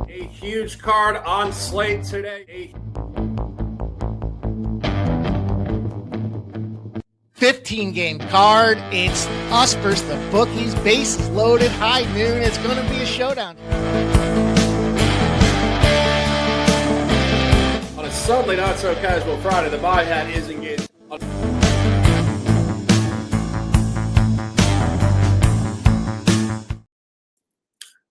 A huge card on Slate today. 15-game card. It's us versus the bookies. Bases loaded. High noon. It's going to be a showdown. On a suddenly not so casual Friday, the buy hat is engaged.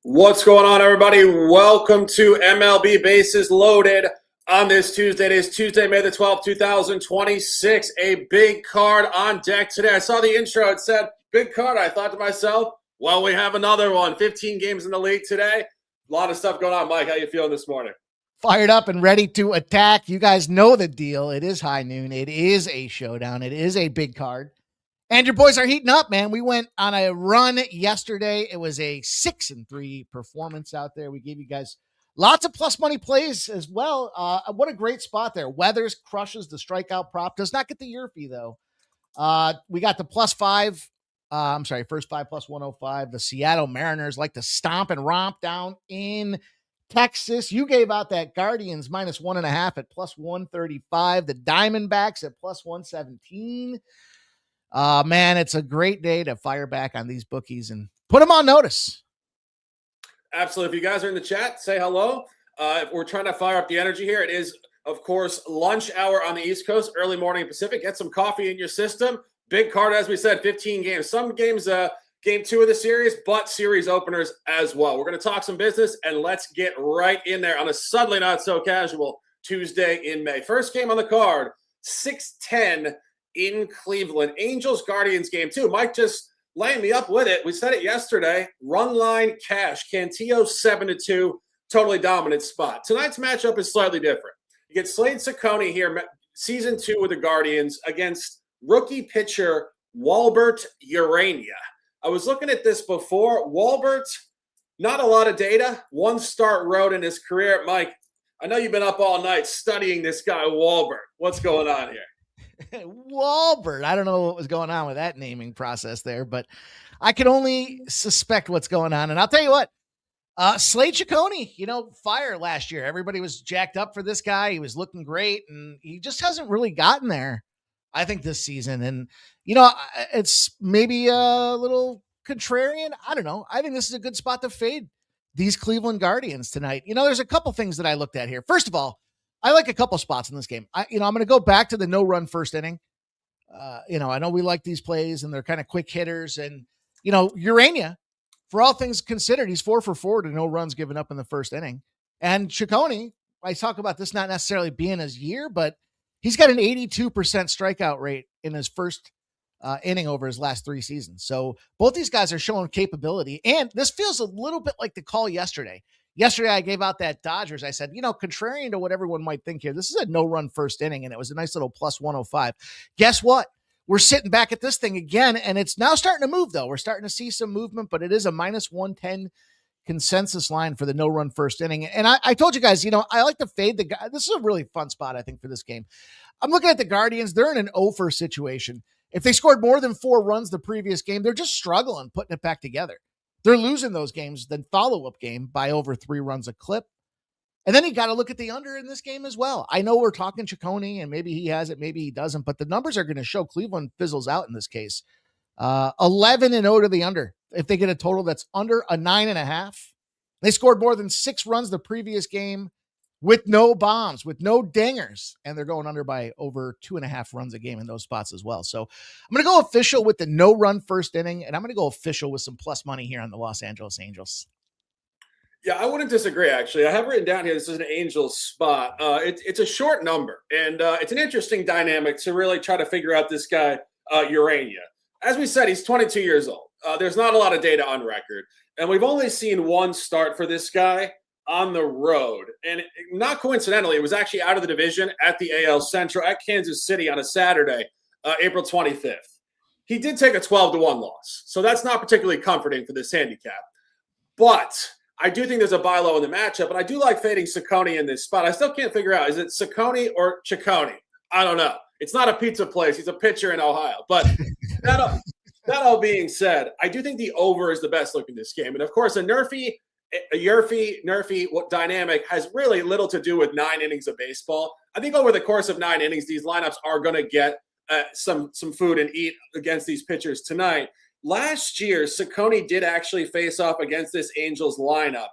What's going on, everybody? Welcome to MLB Bases Loaded on this Tuesday. It is Tuesday, May the 12th, 2026. A big card on deck today. I saw the intro. It said, big card. I thought to myself, well, we have another one. 15 games in the league today. A lot of stuff going on. Mike, how you feeling this morning? Fired up and ready to attack. You guys know the deal. It is high noon. It is a showdown. It is a big card. And your boys are heating up, man. We went on a run yesterday. It was a 6-3 performance out there. We gave you guys lots of plus money plays as well. What a great spot there. Weathers crushes the strikeout prop. Does not get the year fee, though. We got the +5. First 5 plus 105. The Seattle Mariners like to stomp and romp down in Texas. You gave out that Guardians -1.5 at +135. The Diamondbacks at +117. Man, it's a great day to fire back on these bookies and put them on notice. Absolutely. If you guys are in the chat, say hello. If we're trying to fire up the energy here, it is, of course, lunch hour on the East Coast, early morning Pacific. Get some coffee in your system. Big card, as we said, 15 games. Some games, game 2 of the series, but series openers as well. We're going to talk some business, and let's get right in there on a suddenly not so casual Tuesday in May. First game on the card, 6:10 in Cleveland. Angels Guardians game 2. Mike just laying me up with it. We said it yesterday. Run line cash. Cantillo 7-2. Totally dominant spot. Tonight's matchup is slightly different. You get Slade Ciccone here, season 2 with the Guardians against rookie pitcher Walbert Urania. I was looking at this before. Walbert, not a lot of data. 1 start road in his career. Mike, I know you've been up all night studying this guy, Walbert. What's going on here? Walbert. I don't know what was going on with that naming process there, but I can only suspect what's going on. And I'll tell you what, Slade Ciccone, fire last year. Everybody was jacked up for this guy. He was looking great, and he just hasn't really gotten there, I think, this season. And, it's maybe a little contrarian. I don't know. I think this is a good spot to fade these Cleveland Guardians tonight. There's a couple things that I looked at here. First of all, I like a couple spots in this game. I'm going to go back to the no-run first inning. I know we like these plays, and they're kind of quick hitters. And, Urania, for all things considered, he's 4 for 4 to no runs given up in the first inning. And Ciccone, I talk about this not necessarily being his year, but he's got an 82% strikeout rate in his first inning over his last 3 seasons. So both these guys are showing capability. And this feels a little bit like the call yesterday. Yesterday, I gave out that Dodgers. I said, contrarian to what everyone might think here, this is a no-run first inning, and it was a nice little +105. Guess what? We're sitting back at this thing again, and it's now starting to move, though. We're starting to see some movement, but it is a -110 consensus line for the no-run first inning. And I told you guys, I like to fade the guy. This is a really fun spot, I think, for this game. I'm looking at the Guardians. They're in an 0-for situation. If they scored more than 4 runs the previous game, they're just struggling putting it back together. They're losing those games, then follow-up game by over 3 runs a clip. And then you got to look at the under in this game as well. I know we're talking Ciccone, and maybe he has it, maybe he doesn't, but the numbers are going to show Cleveland fizzles out in this case. 11-0 to the under. If they get a total that's under a 9.5, they scored more than 6 runs the previous game with no bombs, with no dingers, and they're going under by over 2.5 runs a game in those spots as well. So I'm going to go official with the no-run first inning, and I'm going to go official with some plus money here on the Los Angeles Angels. Yeah, I wouldn't disagree, actually. I have written down here, this is an Angels spot. It's a short number, and it's an interesting dynamic to really try to figure out this guy, Urania. As we said, he's 22 years old. There's not a lot of data on record, and we've only seen 1 start for this guy on the road. And not coincidentally, it was actually out of the division at the AL Central at Kansas City on a Saturday, April 25th. He did take a 12-1 loss, so that's not particularly comforting for this handicap. But I do think there's a buy low in the matchup, and I do like fading Ciccone in this spot. I still can't figure out, is it Ciccone or Ciccone? I don't know. It's not a pizza place. He's a pitcher in Ohio. But that all being said, I do think the over is the best look in this game. And of course, a Nerfy dynamic has really little to do with 9 innings of baseball. I think over the course of 9 innings, these lineups are going to get some food and eat against these pitchers tonight. Last year, Ciccone did actually face off against this Angels lineup,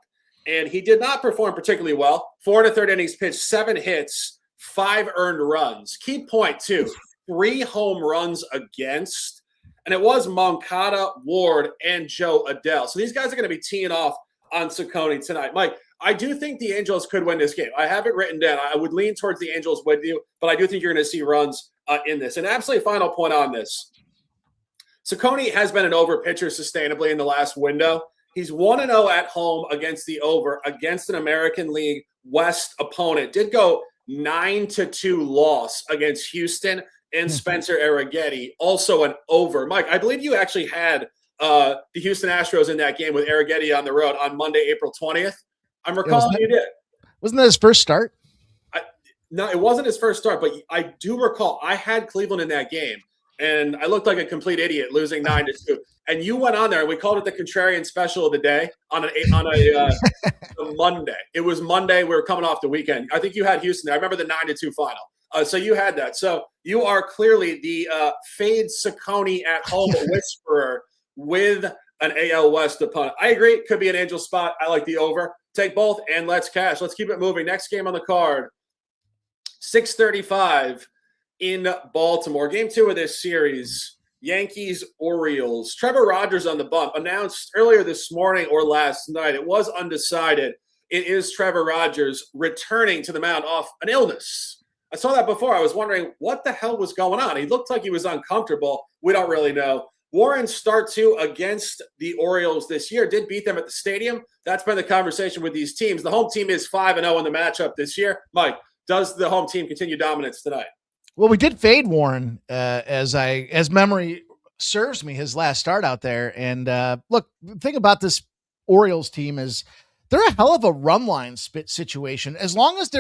and he did not perform particularly well. 4 1/3 innings pitched, 7 hits, 5 earned runs. Key point, too, 3 home runs against, and it was Moncada, Ward, and Joe Adele. So these guys are going to be teeing off on Ciccone tonight. Mike, I do think the Angels could win this game. I have it written down. I would lean towards the Angels with you, but I do think you're going to see runs in this. And absolutely final point on this. Ciccone has been an over pitcher sustainably in the last window. He's 1-0 at home against the over against an American League West opponent. Did go 9-2 loss against Houston and Spencer Arrighetti, also an over. Mike, I believe you actually had the Houston Astros in that game with Arrighetti on the road on Monday, April 20th. I'm recalling you did. Wasn't that his first start? No, it wasn't his first start, but I do recall I had Cleveland in that game, and I looked like a complete idiot losing 9-2. And you went on there, and we called it the contrarian special of the day on a Monday. It was Monday. We were coming off the weekend. I think you had Houston there. I remember the 9-2 final. So you had that. So you are clearly the fade Ciccone at home whisperer with an AL West opponent. I agree. It could be an Angel spot. I like the over. Take both, and let's cash. Let's keep it moving. Next game on the card, 6:35 in Baltimore. Game 2 of this series, Yankees-Orioles. Trevor Rogers on the bump. Announced earlier this morning or last night. It was undecided. It is Trevor Rogers returning to the mound off an illness. I saw that before. I was wondering what the hell was going on. He looked like he was uncomfortable. We don't really know. Warren's start 2 against the Orioles this year did beat them at the stadium. That's been the conversation with these teams. The home team is 5-0 in the matchup this year. Mike, does the home team continue dominance tonight? Well, we did fade Warren as memory serves me, his last start out there. And look, the thing about this Orioles team is they're a hell of a run line spit situation. As long as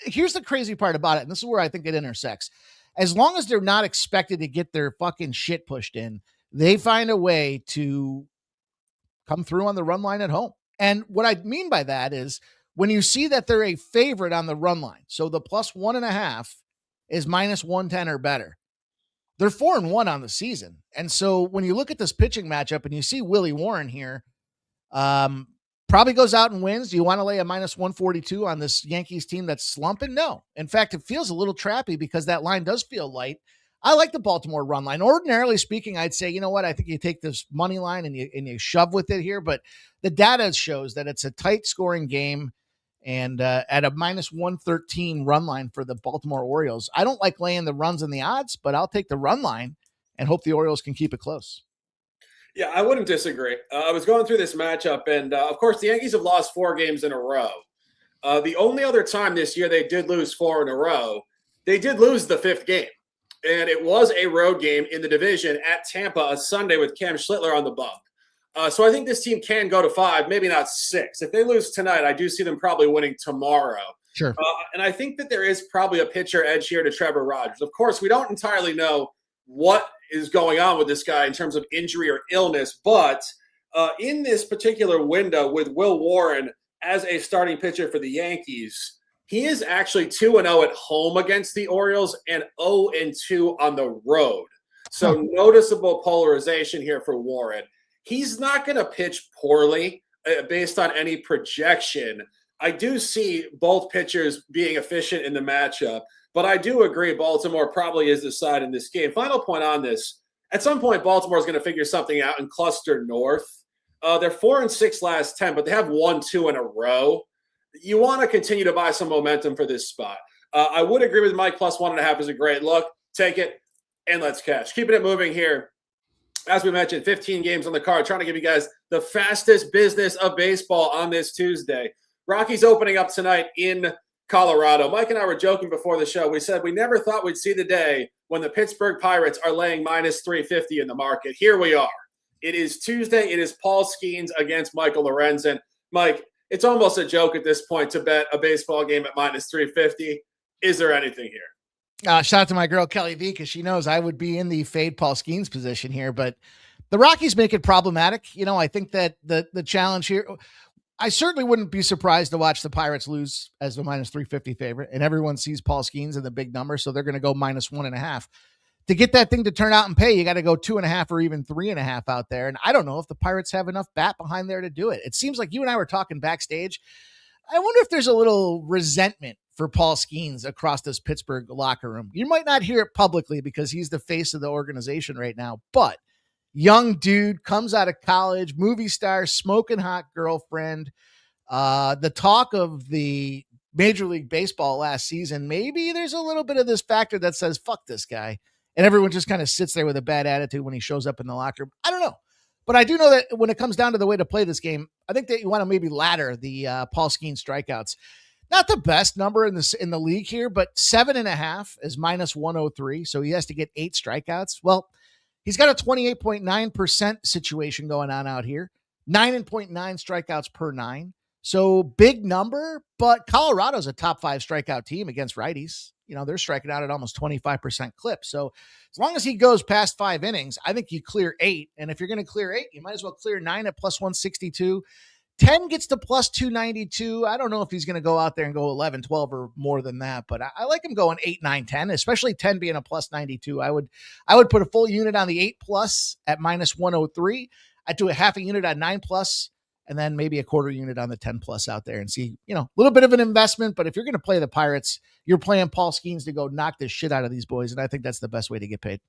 here's the crazy part about it, and this is where I think it intersects. As long as they're not expected to get their fucking shit pushed in, they find a way to come through on the run line at home. And what I mean by that is when you see that they're a favorite on the run line, so the +1.5 is -110 or better. They're 4-1 on the season. And so when you look at this pitching matchup and you see Willie Warren here, probably goes out and wins. Do you want to lay a -142 on this Yankees team that's slumping? No. In fact, it feels a little trappy because that line does feel light. I like the Baltimore run line. Ordinarily speaking, I'd say, you know what? I think you take this money line and you shove with it here, but the data shows that it's a tight scoring game. And at a -113 run line for the Baltimore Orioles, I don't like laying the runs and the odds, but I'll take the run line and hope the Orioles can keep it close. Yeah, I wouldn't disagree. I was going through this matchup, and of course, the Yankees have lost 4 games in a row. The only other time this year they did lose 4 in a row, they did lose the 5th game. And it was a road game in the division at Tampa, a Sunday with Cam Schlittler on the bump. So I think this team can go to 5, maybe not 6. If they lose tonight, I do see them probably winning tomorrow. Sure. And I think that there is probably a pitcher edge here to Trevor Rogers. Of course, we don't entirely know what is going on with this guy in terms of injury or illness, but in this particular window with Will Warren as a starting pitcher for the Yankees, he is actually 2-0 at home against the Orioles and 0-2 on the road. So noticeable polarization here for Warren. He's not going to pitch poorly based on any projection. I do see both pitchers being efficient in the matchup, but I do agree Baltimore probably is the side in this game. Final point on this. At some point, Baltimore is going to figure something out and cluster north. They're 4-6 last 10, but they have 1-2 in a row. You want to continue to buy some momentum for this spot. I would agree with Mike, +1.5 is a great look. Take it, and let's cash. Keeping it moving here. As we mentioned, 15 games on the card, trying to give you guys the fastest business of baseball on this Tuesday. Rockies opening up tonight in Colorado. Mike and I were joking before the show. We said we never thought we'd see the day when the Pittsburgh Pirates are laying -350 in the market. Here we are. It is Tuesday. It is Paul Skeens against Michael Lorenzen. Mike, it's almost a joke at this point to bet a baseball game at -350. Is there anything here? Shout out to my girl Kelly V, because she knows I would be in the fade Paul Skeens position here, but the Rockies make it problematic. I think that the challenge here, I certainly wouldn't be surprised to watch the Pirates lose as the minus 350 favorite, and everyone sees Paul Skeens in the big number, so they're going to go minus 1.5. To get that thing to turn out and pay, you got to go 2.5 or even 3.5 out there. And I don't know if the Pirates have enough bat behind there to do it. It seems like you and I were talking backstage. I wonder if there's a little resentment for Paul Skeens across this Pittsburgh locker room. You might not hear it publicly because he's the face of the organization right now, but young dude comes out of college, movie star, smoking hot girlfriend. The talk of the Major League Baseball last season, maybe there's a little bit of this factor that says, fuck this guy. And everyone just kind of sits there with a bad attitude when he shows up in the locker room. I don't know. But I do know that when it comes down to the way to play this game, I think that you want to maybe ladder the Paul Skeens strikeouts. Not the best number in the league here, but 7.5 is minus 103. So he has to get 8 strikeouts. Well, he's got a 28.9% situation going on out here. 9.9 strikeouts per 9. So big number, but Colorado's a top 5 strikeout team against righties. They're striking out at almost 25% clip. So as long as he goes past 5 innings, I think you clear 8. And if you're going to clear 8, you might as well clear 9 at plus 162. 10 gets to plus 292. I don't know if he's going to go out there and go 11, 12 or more than that, but I like him going 8, 9, 10, especially 10 being a plus 92. I would put a full unit on the 8 plus at minus 103. I'd do a half a unit on 9 plus, and then maybe a quarter unit on the 10 plus out there and see, a little bit of an investment. But if you're going to play the Pirates, you're playing Paul Skeens to go knock the shit out of these boys. And I think that's the best way to get paid.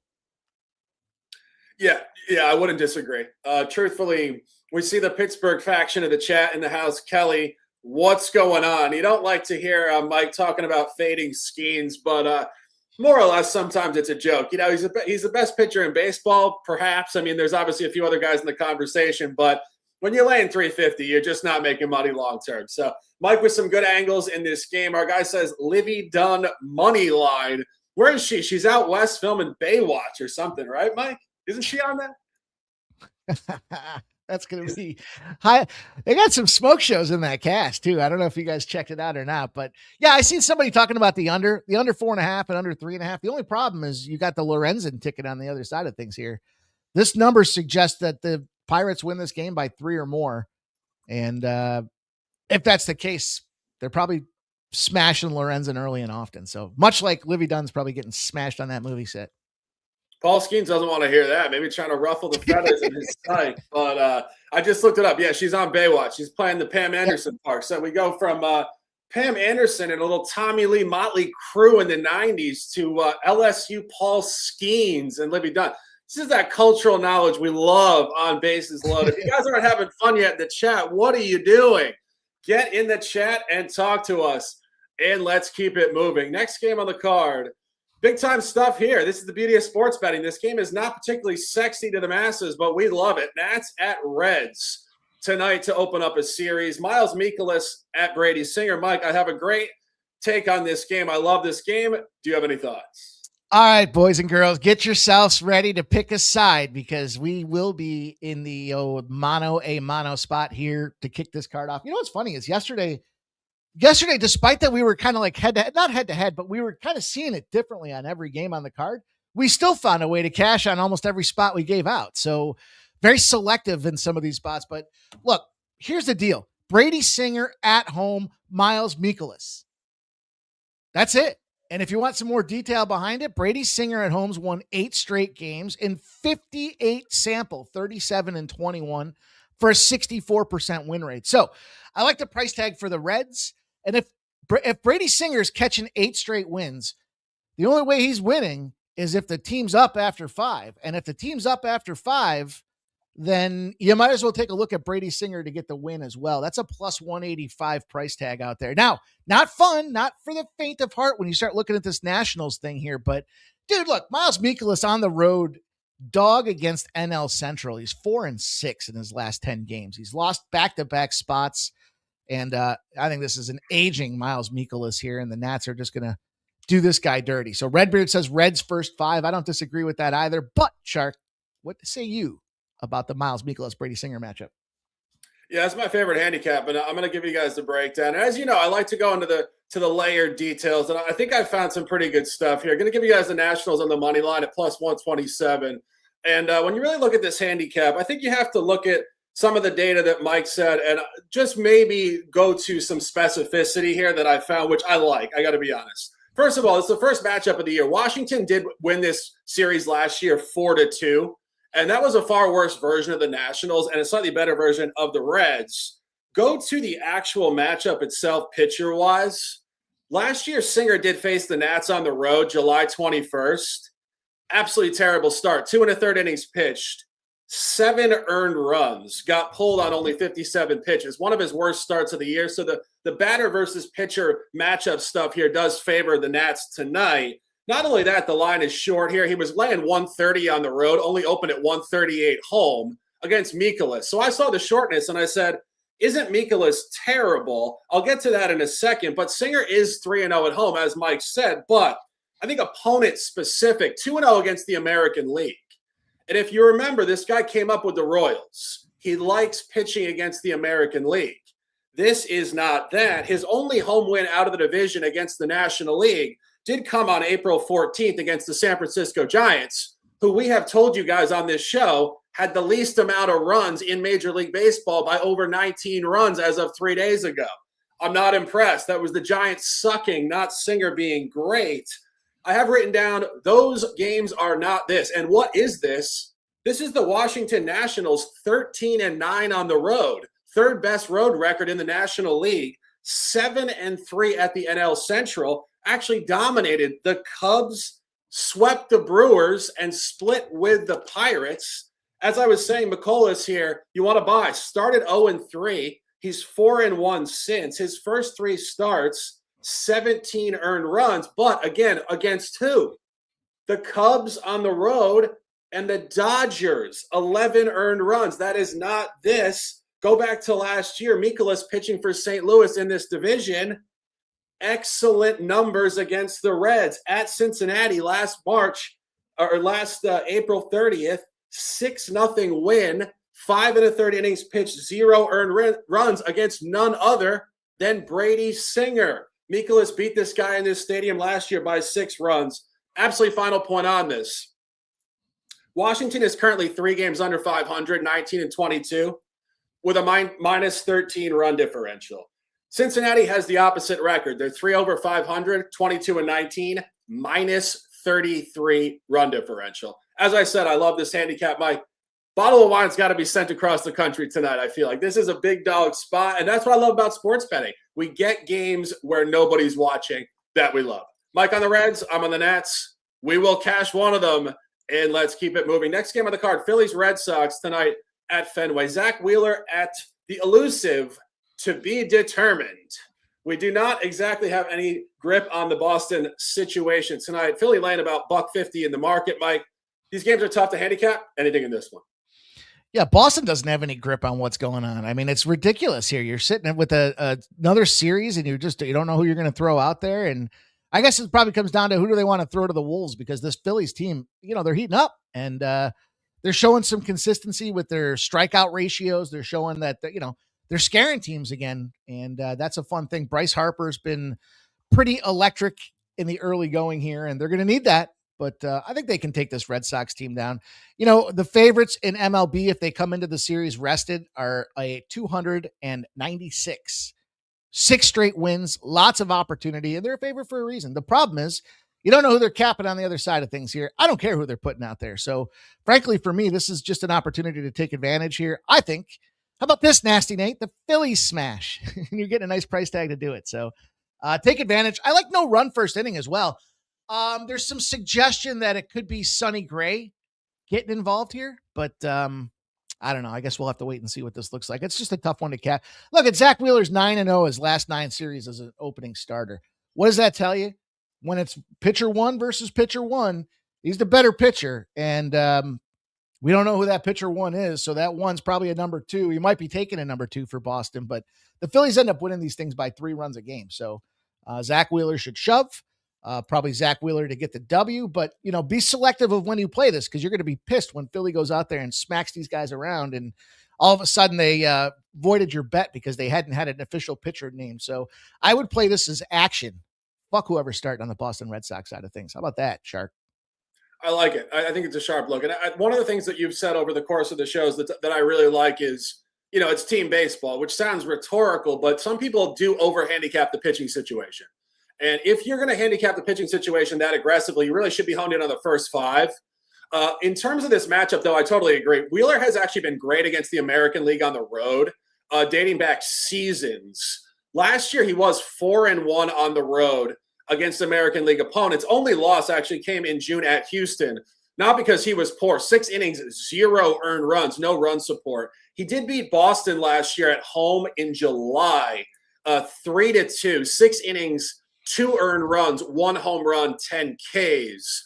Yeah, I wouldn't disagree. Truthfully, we see the Pittsburgh faction of the chat in the house. Kelly, what's going on? You don't like to hear Mike talking about fading Skeens, but more or less, sometimes it's a joke. He's the best pitcher in baseball, perhaps. I mean, there's obviously a few other guys in the conversation, but when you're laying 350, you're just not making money long term. So, Mike, with some good angles in this game. Our guy says Livy Dunn money line. Where is she? She's out west filming Baywatch or something, right, Mike? Isn't she on that? That's going to be high. They got some smoke shows in that cast too. I don't know if you guys checked it out or not, but yeah, I seen somebody talking about the under 4.5 and under 3.5. The only problem is you got the Lorenzen ticket on the other side of things here. This number suggests that the Pirates win this game by 3 or more. And if that's the case, they're probably smashing Lorenzen early and often. So much like Livy Dunn's probably getting smashed on that movie set. Paul Skeens doesn't want to hear that. Maybe trying to ruffle the feathers in his sight. But I just looked it up. Yeah, she's on Baywatch. She's playing the Pam Anderson part. So we go from Pam Anderson and a little Tommy Lee Motley crew in the 90s to LSU Paul Skeens and Livy Dunn. This is that cultural knowledge we love on Bases Loaded. If you guys aren't having fun yet in the chat, what are you doing? Get in the chat and talk to us, and let's keep it moving. Next game on the card. Big time stuff here. This is the beauty of sports betting. This game is not particularly sexy to the masses, but we love it. Nats at Reds tonight to open up a series. Miles Mikolas at Brady Singer. Mike, I have a great take on this game. I love this game. Do you have any thoughts? All right, boys and girls, get yourselves ready to pick a side because we will be in the mono spot here to kick this card off. You know what's funny is yesterday, despite that we were kind of like not head to head, but we were kind of seeing it differently on every game on the card. We still found a way to cash on almost every spot we gave out. So very selective in some of these spots. But look, here's the deal. Brady Singer at home, Miles Mikolas. That's it. And if you want some more detail behind it, Brady Singer at home's won 8 straight games in 58 sample, 37-21 for a 64% win rate. So I like the price tag for the Reds. And if Brady Singer's catching 8 straight wins, the only way he's winning is if the team's up after 5. And if the team's up after 5, then you might as well take a look at Brady Singer to get the win as well. That's a plus 185 price tag out there. Now, not fun, not for the faint of heart when you start looking at this Nationals thing here. But, dude, look, Miles Mikolas on the road, dog against NL Central. He's 4-6 in his last 10 games. He's lost back-to-back spots. And I think this is an aging Miles Mikolas here, and the Nats are just going to do this guy dirty. So Redbeard says Reds first 5. I don't disagree with that either. But, Shark, what say you about the Miles Mikolas Brady Singer matchup? Yeah, that's my favorite handicap, and I'm going to give you guys the breakdown. And as you know, I like to go into the layered details, and I think I found some pretty good stuff here. I'm going to give you guys the Nationals on the money line at plus 127. And when you really look at this handicap, I think you have to look at some of the data that Mike said, and just maybe go to some specificity here that I found, which I like. I got to be honest. First of all, it's the first matchup of the year. Washington did win this series last year 4-2. And that was a far worse version of the Nationals and a slightly better version of the Reds. Go to the actual matchup itself, pitcher-wise. Last year, Singer did face the Nats on the road, July 21st. Absolutely terrible start. 2 1/3 innings pitched. 7 earned runs. Got pulled on only 57 pitches. One of his worst starts of the year. So the batter versus pitcher matchup stuff here does favor the Nats tonight. Not only that, the line is short here. He was laying 130 on the road, only opened at 138 home against Mikolas. So I saw the shortness and I said, isn't Mikolas terrible? I'll get to that in a second, but Singer is 3-0 at home, as Mike said, but I think opponent specific, 2-0 against the American League. And if you remember, this guy came up with the Royals. He likes pitching against the American League. This is not that. His only home win out of the division against the National League did come on April 14th against the San Francisco Giants, who we have told you guys on this show had the least amount of runs in Major League Baseball by over 19 runs as of 3 days ago. I'm not impressed. That was the Giants sucking, not Singer being great. I have written down those games are not this. And what is this? This is the Washington Nationals 13-9 on the road, third best road record in the National League, 7-3 at the NL Central. Actually dominated. The Cubs swept the Brewers and split with the Pirates. As I was saying, Mikolas here, you want to buy. Started 0-3. He's 4-1 since. His first 3 starts, 17 earned runs. But again, against who? The Cubs on the road and the Dodgers, 11 earned runs. That is not this. Go back to last year. Mikolas pitching for St. Louis in this division. Excellent numbers against the Reds at Cincinnati last April 30th, 6-0 win, 5 1/3 innings pitched, 0 earned runs against none other than Brady Singer. Mikolas beat this guy in this stadium last year by 6 runs. Absolutely final point on this. Washington is currently 3 games under 500, 19-22, with a minus 13 run differential. Cincinnati has the opposite record. They're 3 over 500, 22-19, minus 33 run differential. As I said, I love this handicap. My bottle of wine's got to be sent across the country tonight. I feel like this is a big dog spot, and that's what I love about sports betting. We get games where nobody's watching that we love. Mike on the Reds, I'm on the Nats. We will cash one of them, and let's keep it moving. Next game on the card, Phillies Red Sox tonight at Fenway. Zach Wheeler at the elusive to be determined. We do not exactly have any grip on the Boston situation tonight. Philly laying about $150 in the market, Mike. These games are tough to handicap. Anything in this one? Yeah, Boston doesn't have any grip on what's going on. I mean, it's ridiculous here. You're sitting with another series, and you don't know who you're going to throw out there. And I guess it probably comes down to who do they want to throw to the Wolves, because this Phillies team, they're heating up, and they're showing some consistency with their strikeout ratios. They're showing that they're scaring teams again, and that's a fun thing. Bryce Harper's been pretty electric in the early going here, and they're going to need that. But I think they can take this Red Sox team down. The favorites in MLB, if they come into the series rested, are a 296. 6 straight wins, lots of opportunity, and they're a favorite for a reason. The problem is you don't know who they're capping on the other side of things here. I don't care who they're putting out there. So, frankly, for me, this is just an opportunity to take advantage here. I think, how about this, Nasty Nate? The Phillies smash. And you're getting a nice price tag to do it. So, take advantage. I like no run first inning as well. There's some suggestion that it could be Sonny Gray getting involved here, but I don't know. I guess we'll have to wait and see what this looks like. It's just a tough one to catch. Look at Zach Wheeler's 9-0 his last 9 series as an opening starter. What does that tell you? When it's pitcher 1 versus pitcher 1, he's the better pitcher, and we don't know who that pitcher 1 is, so that 1's probably a number 2. He might be taking a number 2 for Boston, but the Phillies end up winning these things by 3 runs a game. So Zach Wheeler should shove. Probably Zach Wheeler to get the W, but be selective of when you play this, because you're going to be pissed when Philly goes out there and smacks these guys around. And all of a sudden they voided your bet because they hadn't had an official pitcher name. So I would play this as action. Fuck whoever's starting on the Boston Red Sox side of things. How about that, Shark? I like it. I think it's a sharp look. And one of the things that you've said over the course of the shows that I really like is, it's team baseball, which sounds rhetorical, but some people do over handicap the pitching situation. And if you're going to handicap the pitching situation that aggressively, you really should be honed in on the first five. In terms of this matchup, though, I totally agree. Wheeler has actually been great against the American League on the road, dating back seasons. Last year, he was 4-1 on the road against American League opponents. Only loss actually came in June at Houston, not because he was poor. 6 innings, 0 earned runs, no run support. He did beat Boston last year at home in July, 3-2, 6 innings, 2 earned runs, 1 home run, 10 Ks.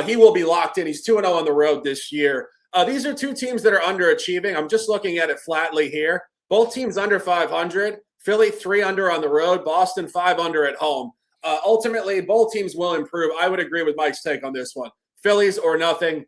He will be locked in. He's 2-0 on the road this year. These are two teams that are underachieving. I'm just looking at it flatly here. Both teams under 500. Philly 3 under on the road. Boston 5 under at home. Ultimately, both teams will improve. I would agree with Mike's take on this one. Phillies or nothing.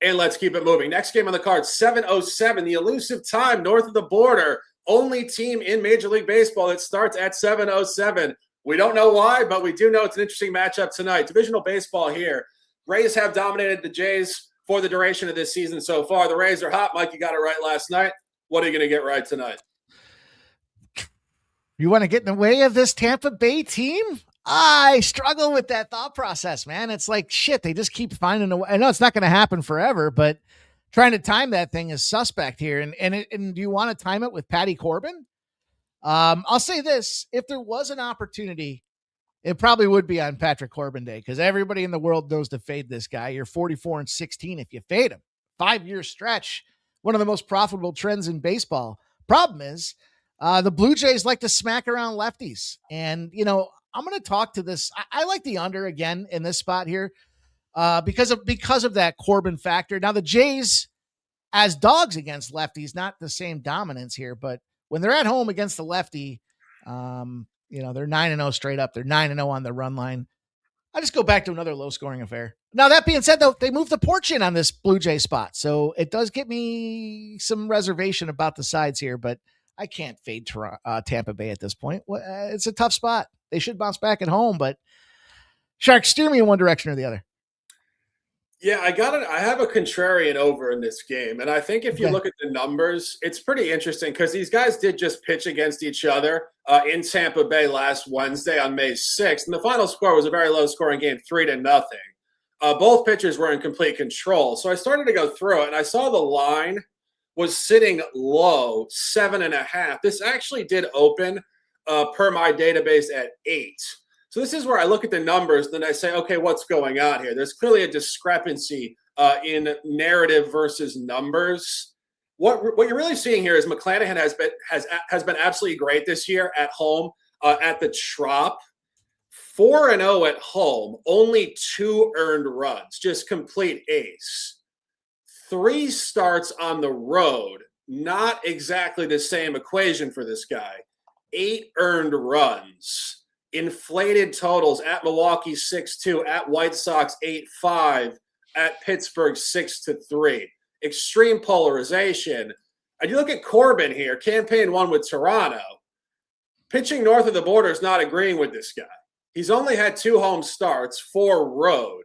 And let's keep it moving. Next game on the card, 7:07, the elusive time north of the border. Only team in Major League Baseball that starts at 7:07. We don't know why, but we do know it's an interesting matchup tonight. Divisional baseball here. Rays have dominated the Jays for the duration of this season so far. The Rays are hot. Mike, you got it right last night. What are you going to get right tonight? You want to get in the way of this Tampa Bay team? I struggle with that thought process, man. It's like, shit, they just keep finding a way. I know it's not going to happen forever, but trying to time that thing is suspect here. And do you want to time it with Patty Corbin? I'll say this. If there was an opportunity, it probably would be on Patrick Corbin Day because everybody in the world knows to fade this guy. You're 44-16 if you fade him. 5-year stretch, one of the most profitable trends in baseball. Problem is, the Blue Jays like to smack around lefties. And, I'm going to talk to this. I like the under again in this spot here because of that Corbin factor. Now, the Jays as dogs against lefties, not the same dominance here, but when they're at home against the lefty, they're 9-0 straight up. They're 9-0 on the run line. I just go back to another low-scoring affair. Now, that being said, though, they moved the porch in on this Blue Jay spot, so it does get me some reservation about the sides here, but I can't fade Tampa Bay at this point. It's a tough spot. They should bounce back at home, but Shark, steer me in one direction or the other. Yeah, I got it. I have a contrarian over in this game. And I think if you look at the numbers, it's pretty interesting because these guys did just pitch against each other in Tampa Bay last Wednesday on May 6th. And the final score was a very low scoring game, 3-0. Both pitchers were in complete control. So I started to go through it and I saw the line was sitting low, 7.5. This actually did open per my database at 8. So this is where I look at the numbers, and then I say, okay, what's going on here? There's clearly a discrepancy in narrative versus numbers. What you're really seeing here is McClanahan has been absolutely great this year at home at the Trop. 4-0 at home, only 2 earned runs, just complete ace. 3 starts on the road, not exactly the same equation for this guy. 8 earned runs. Inflated totals at Milwaukee 6-2, at White Sox 8-5, at Pittsburgh 6-3. Extreme polarization. And you look at Corbin here, campaign 1 with Toronto. Pitching north of the border is not agreeing with this guy. He's only had 2 home starts, 4 road.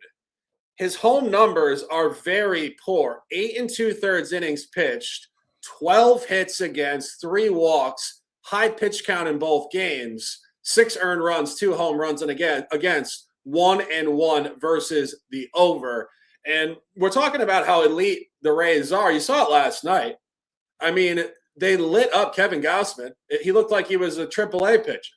His home numbers are very poor. 8 2/3 innings pitched, 12 hits against, 3 walks, high pitch count in both games. 6 earned runs, 2 home runs, and again against 1-1 versus the over. And we're talking about how elite the Rays are. You saw it last night. I mean, they lit up Kevin Gausman. He looked like he was a AAA pitcher.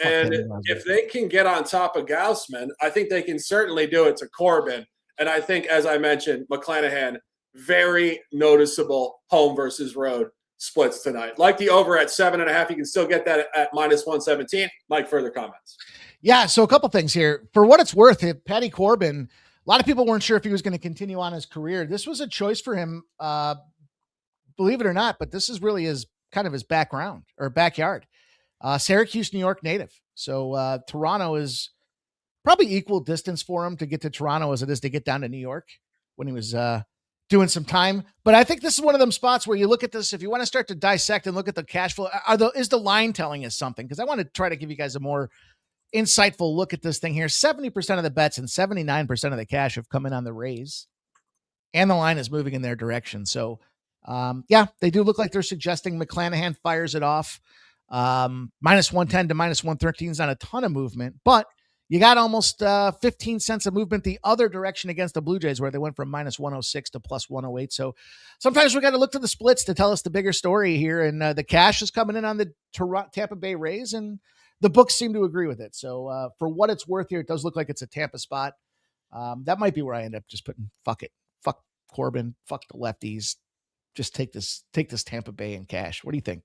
And if they can get on top of Gausman, I think they can certainly do it to Corbin. And I think, as I mentioned, McClanahan, very noticeable home versus road splits tonight. Like the over at 7.5, you can still get that at -117. Mike, further comments? Yeah, so a couple things here. For what it's worth, Patty Corbin, a lot of people weren't sure if he was going to continue on his career. This was a choice for him, believe it or not, but this is really his kind of his background or backyard. Syracuse, New York native. So Toronto is probably equal distance for him to get to Toronto as it is to get down to New York when he was doing some time. But I think this is one of them spots where you look at this, if you want to start to dissect and look at the cash flow, is the line telling us something? Because I want to try to give you guys a more insightful look at this thing here. 70% of the bets and 79% of the cash have come in on the Rays, and the line is moving in their direction. So, they do look like they're suggesting McClanahan fires it off. Minus 110 to minus 113 is not a ton of movement, but you got almost 15 cents of movement the other direction against the Blue Jays, where they went from minus 106 to plus 108. So sometimes we got to look to the splits to tell us the bigger story here. And the cash is coming in on the Tampa Bay Rays, and the books seem to agree with it. So for what it's worth here, it does look like it's a Tampa spot. That might be where I end up just putting fuck Corbin, fuck the lefties. Just take this Tampa Bay in cash. What do you think?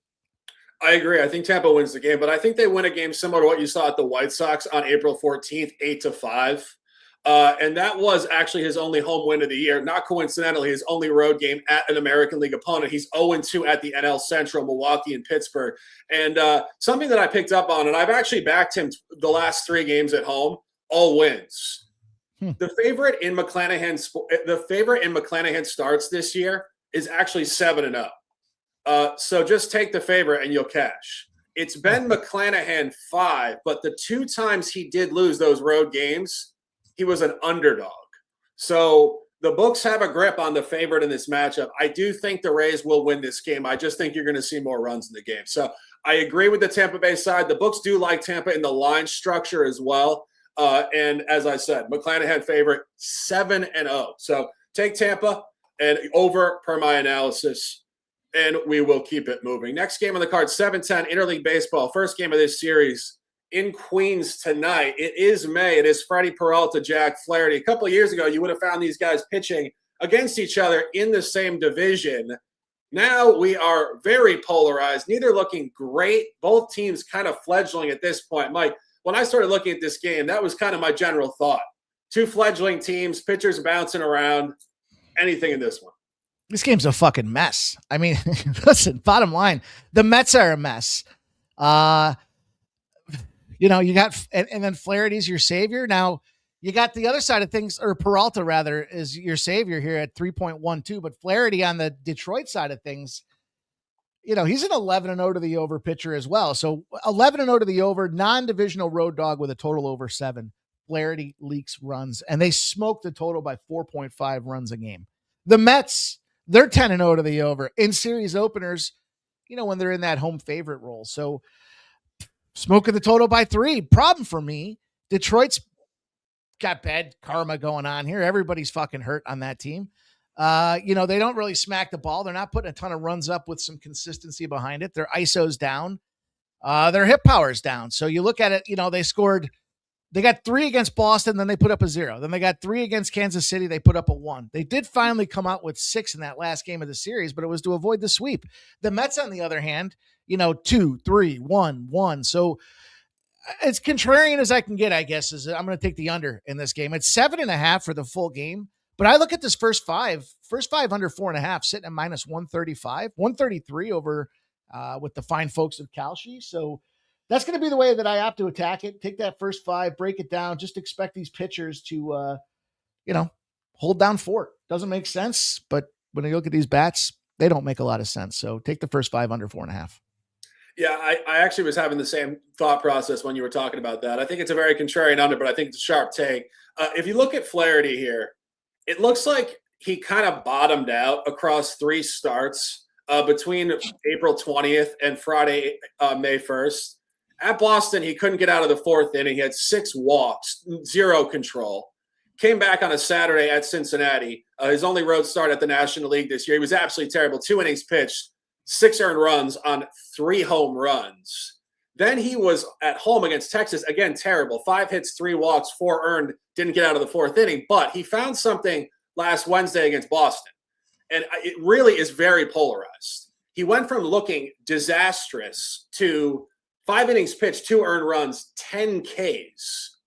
I agree. I think Tampa wins the game, but I think they win a game similar to what you saw at the White Sox on April 14th, 8-5. And that was actually his only home win of the year. Not coincidentally, his only road game at an American League opponent. He's 0-2 at the NL Central, Milwaukee and Pittsburgh. And something that I picked up on, and I've actually backed him the last 3 games at home, all wins. The favorite in McClanahan starts this year is actually 7-0. So just take the favorite and you'll cash. It's been McClanahan 5, but the 2 times he did lose those road games, he was an underdog. So the books have a grip on the favorite in this matchup. I do think the Rays will win this game. I just think you're going to see more runs in the game. So I agree with the Tampa Bay side. The books do like Tampa in the line structure as well. And as I said, McClanahan favorite 7-0. So take Tampa and over per my analysis. And we will keep it moving. Next game on the card, 7-10, Interleague Baseball. First game of this series in Queens tonight. It is May. It is Freddie Peralta, Jack Flaherty. A couple of years ago, you would have found these guys pitching against each other in the same division. Now we are very polarized, neither looking great. Both teams kind of fledgling at this point. Mike, when I started looking at this game, that was kind of my general thought. 2 fledgling teams, pitchers bouncing around. Anything in this one? This game's a fucking mess. I mean, listen, bottom line, the Mets are a mess. You got, and then Flaherty's your savior. Now you got the other side of things, or Peralta rather, is your savior here at 3.12, but Flaherty on the Detroit side of things, he's an 11-0 to the over pitcher as well. So 11-0 to the over, non-divisional road dog with a total over 7. Flaherty leaks runs, and they smoked the total by 4.5 runs a game. The Mets, they're 10-0 to the over in series openers, when they're in that home favorite role. So smoking the total by 3. Problem for me, Detroit's got bad karma going on here. Everybody's fucking hurt on that team. They don't really smack the ball. They're not putting a ton of runs up with some consistency behind it. Their ISO's down. Their hit power's down. So you look at it, they got 3 against Boston, then they put up a 0. Then they got 3 against Kansas City, they put up a 1. They did finally come out with 6 in that last game of the series, but it was to avoid the sweep. The Mets, on the other hand, 2, 3, 1, 1. So it's contrarian as I can get, I guess, is I'm going to take the under in this game. It's 7.5 for the full game, but I look at this first five under 4.5, sitting at minus 135, 133 over with the fine folks of Kalshi. So that's going to be the way that I opt to attack it. Take that first 5, break it down. Just expect these pitchers to, hold down fort. Doesn't make sense, but when you look at these bats, they don't make a lot of sense. So take the first 5 under 4.5. Yeah, I actually was having the same thought process when you were talking about that. I think it's a very contrarian under, but I think it's a sharp take. If you look at Flaherty here, it looks like he kind of bottomed out across 3 starts between April 20th and Friday, May 1st. At Boston, he couldn't get out of the 4th inning. He had 6 walks, 0 control. Came back on a Saturday at Cincinnati. His only road start at the National League this year. He was absolutely terrible. 2 innings pitched, 6 earned runs on 3 home runs. Then he was at home against Texas. Again, terrible. 5 hits, 3 walks, 4 earned. Didn't get out of the 4th inning. But he found something last Wednesday against Boston. And it really is very polarized. He went from looking disastrous to 5 innings pitched, 2 earned runs, 10 Ks,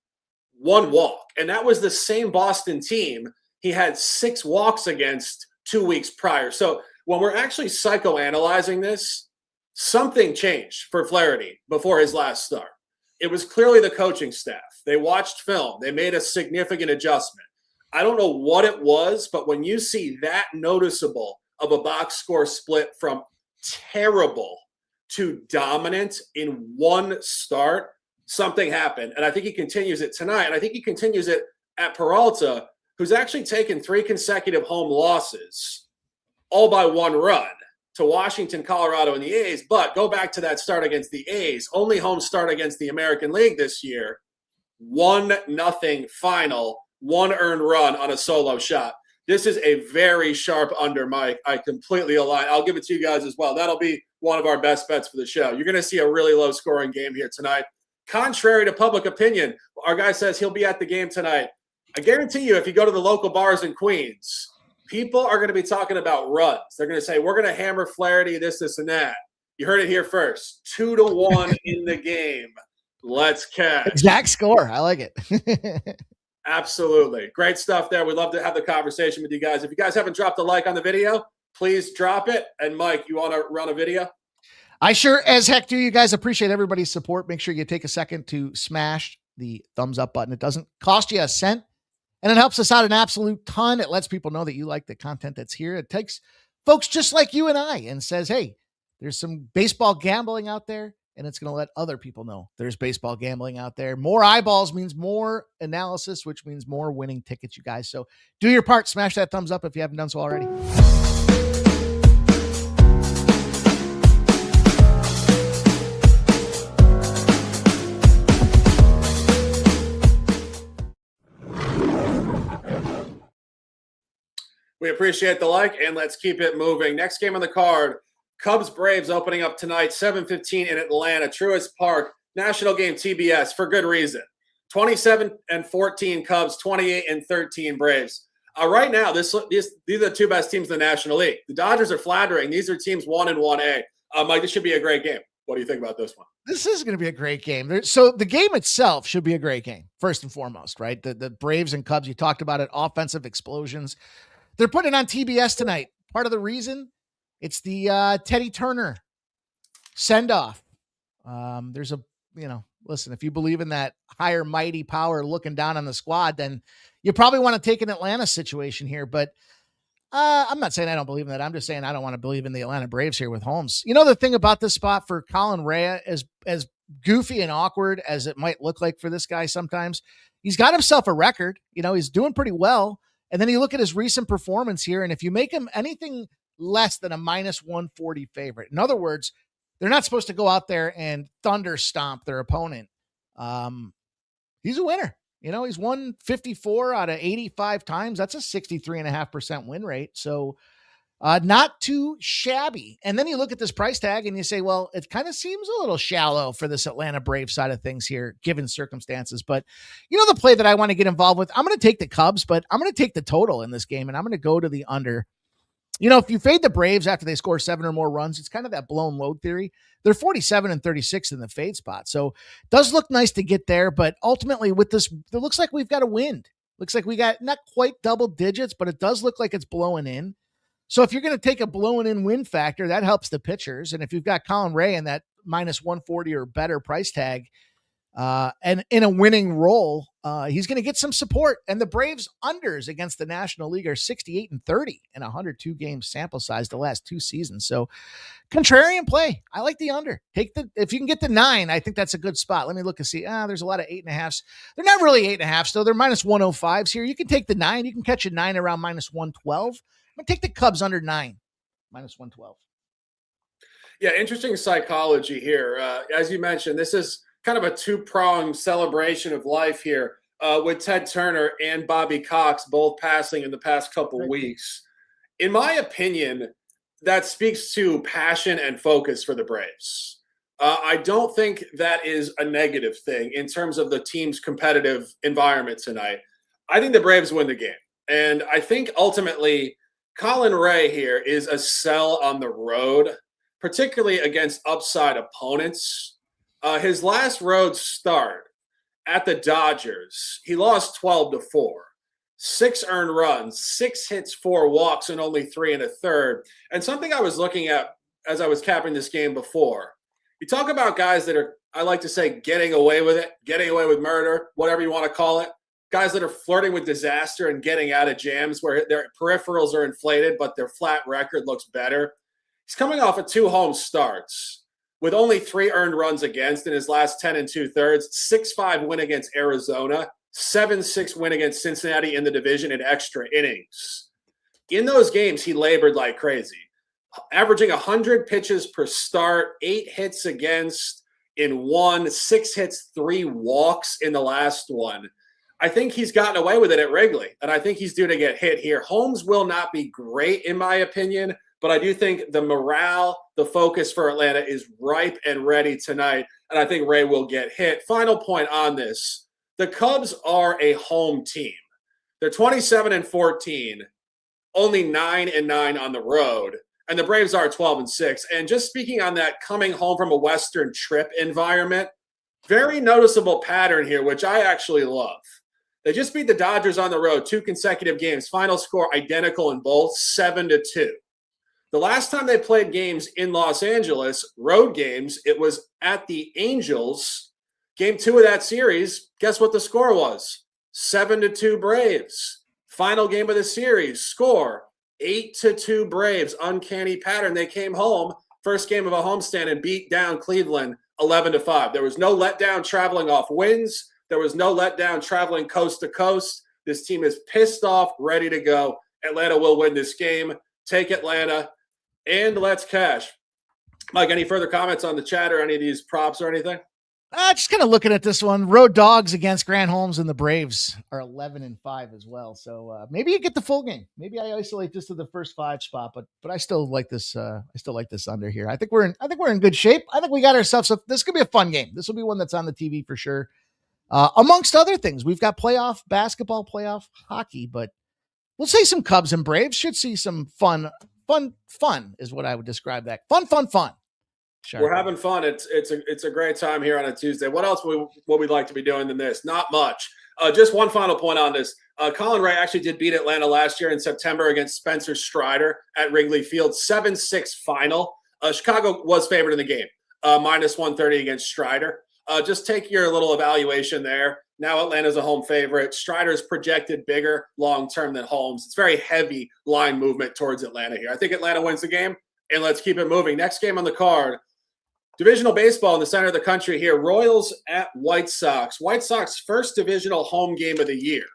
1 walk. And that was the same Boston team he had 6 walks against 2 weeks prior. So when we're actually psychoanalyzing this, something changed for Flaherty before his last start. It was clearly the coaching staff. They watched film. They made a significant adjustment. I don't know what it was, but when you see that noticeable of a box score split from terrible to dominant in one start, something happened. And I think he continues it tonight. And I think he continues it at Peralta, who's actually taken 3 consecutive home losses, all by 1 run, to Washington, Colorado, and the A's. But go back to that start against the A's, only home start against the American League this year, 1-0 final, 1 earned run on a solo shot. This is a very sharp under, Mike. I completely align. I'll give it to you guys as well. That'll be one of our best bets for the show. You're going to see a really low-scoring game here tonight. Contrary to public opinion, our guy says he'll be at the game tonight. I guarantee you, if you go to the local bars in Queens, people are going to be talking about runs. They're going to say, we're going to hammer Flaherty, this, and that. You heard it here first. 2-1 in the game. Let's cash. Exact score. I like it. Absolutely. Great stuff there. We'd love to have the conversation with you guys. If you guys haven't dropped a like on the video, please drop it. And Mike, you want to run a video? I sure as heck do. You guys appreciate everybody's support. Make sure you take a second to smash the thumbs up button. It doesn't cost you a cent, and it helps us out an absolute ton. It lets people know that you like the content that's here. It takes folks just like you and I and says, hey, there's some baseball gambling out there, and it's going to let other people know there's baseball gambling out there. More eyeballs means more analysis, which means more winning tickets, you guys. So do your part. Smash that thumbs up if you haven't done so already. We appreciate the like, and let's keep it moving. Next game on the card, Cubs-Braves opening up tonight, 7:15 in Atlanta, Truist Park, national game TBS, for good reason. 27-14 Cubs, 28-13 Braves. Right now, these are the 2 best teams in the National League. The Dodgers are flattering. These are teams 1 and 1A. Mike, this should be a great game. What do you think about this one? This is going to be a great game. So the game itself should be a great game, first and foremost, right? The Braves and Cubs, you talked about it, offensive explosions. They're putting it on TBS tonight. Part of the reason, it's the Teddy Turner send-off. There's listen, if you believe in that higher mighty power looking down on the squad, then you probably want to take an Atlanta situation here. But I'm not saying I don't believe in that. I'm just saying I don't want to believe in the Atlanta Braves here with Holmes. You know, the thing about this spot for Colin Rea, as goofy and awkward as it might look like for this guy sometimes, he's got himself a record. You know, he's doing pretty well. And then you look at his recent performance here, and if you make him anything less than a -140 favorite, in other words, they're not supposed to go out there and thunder stomp their opponent. He's a winner. You know, he's won 54 out of 85 times. That's a 63.5% win rate. So not too shabby. And then you look at this price tag and you say, well, it kind of seems a little shallow for this Atlanta Braves side of things here, given circumstances. But you know, the play that I want to get involved with, I'm going to take the Cubs, but I'm going to take the total in this game, and I'm going to go to the under. You know, if you fade the Braves after they score 7 or more runs, it's kind of that blown load theory. They're 47-36 in the fade spot. So it does look nice to get there, but ultimately with this, it looks like we've got a wind. Looks like we got not quite double digits, but it does look like it's blowing in. So if you're going to take a blowing in win factor, that helps the pitchers. And if you've got Colin Rea in that -140 or better price tag, and in a winning role, he's going to get some support. And the Braves unders against the National League are 68-30 in a 102 game sample size the last 2 seasons. So contrarian play. I like the under. If you can get the 9, I think that's a good spot. Let me look and see. There's a lot of 8.5s. They're not really 8.5s though. They're -105s here. You can take the 9. You can catch a 9 around -112. I'm going to take the Cubs under 9, -112. Yeah, interesting psychology here. As you mentioned, this is kind of a 2-pronged celebration of life here with Ted Turner and Bobby Cox both passing in the past couple weeks. In my opinion, that speaks to passion and focus for the Braves. I don't think that is a negative thing in terms of the team's competitive environment tonight. I think the Braves win the game. And I think ultimately Colin Rea here is a sell on the road, particularly against upside opponents. His last road start at the Dodgers, he lost 12-4, 6 earned runs, 6 hits, 4 walks, and only 3 1/3. And something I was looking at as I was capping this game before, you talk about guys that are, I like to say, getting away with it, getting away with murder, whatever you want to call it. guys that are flirting with disaster and getting out of jams where their peripherals are inflated, but their flat record looks better. He's coming off of 2 home starts with only 3 earned runs against in his last 10 2/3, 6-5 win against Arizona, 7-6 win against Cincinnati in the division in extra innings. In those games, he labored like crazy, averaging 100 pitches per start, 8 hits against in 1, 6 hits, 3 walks in the last one. I think he's gotten away with it at Wrigley, and I think he's due to get hit here. Holmes will not be great, in my opinion, but I do think the morale, the focus for Atlanta is ripe and ready tonight, and I think Ray will get hit. Final point on this. The Cubs are a home team. They're 27-14, only 9-9 on the road, and the Braves are 12-6. And just speaking on that coming home from a Western trip environment, very noticeable pattern here, which I actually love. They just beat the Dodgers on the road, 2 consecutive games. Final score identical in both, 7-2. The last time they played games in Los Angeles, road games, it was at the Angels. Game 2 of that series, guess what the score was? 7-2 Braves. Final game of the series, score 8-2 Braves. Uncanny pattern. They came home, first game of a homestand, and beat down Cleveland 11-5. There was no letdown traveling off wins. There was no letdown traveling coast to coast. This team is pissed off, ready to go. Atlanta will win this game. Take Atlanta, and let's cash. Mike, any further comments on the chat or any of these props or anything? Just kind of looking at this one. Road dogs against Grant Holmes and the Braves are 11-5 as well. So maybe you get the full game. Maybe I isolate this to the first 5 spot, but I still like this. I still like this under here. I think we're in good shape. I think we got ourselves. This could be a fun game. This will be one that's on the TV for sure. Amongst other things, we've got playoff basketball, playoff hockey, but we'll see some Cubs and Braves. Should see some fun is what I would describe that. Fun. Sure. We're having fun. It's a great time here on a Tuesday. What else would we like to be doing than this? Not much. Just one final point on this. Colin Ray actually did beat Atlanta last year in September against Spencer Strider at Wrigley Field, 7-6 final. Chicago was favored in the game, -130 against Strider. Just take your little evaluation there. Now Atlanta's a home favorite. Strider's projected bigger long-term than Holmes. It's very heavy line movement towards Atlanta here. I think Atlanta wins the game, and let's keep it moving. Next game on the card, divisional baseball in the center of the country here. Royals at White Sox. White Sox first divisional home game of the year.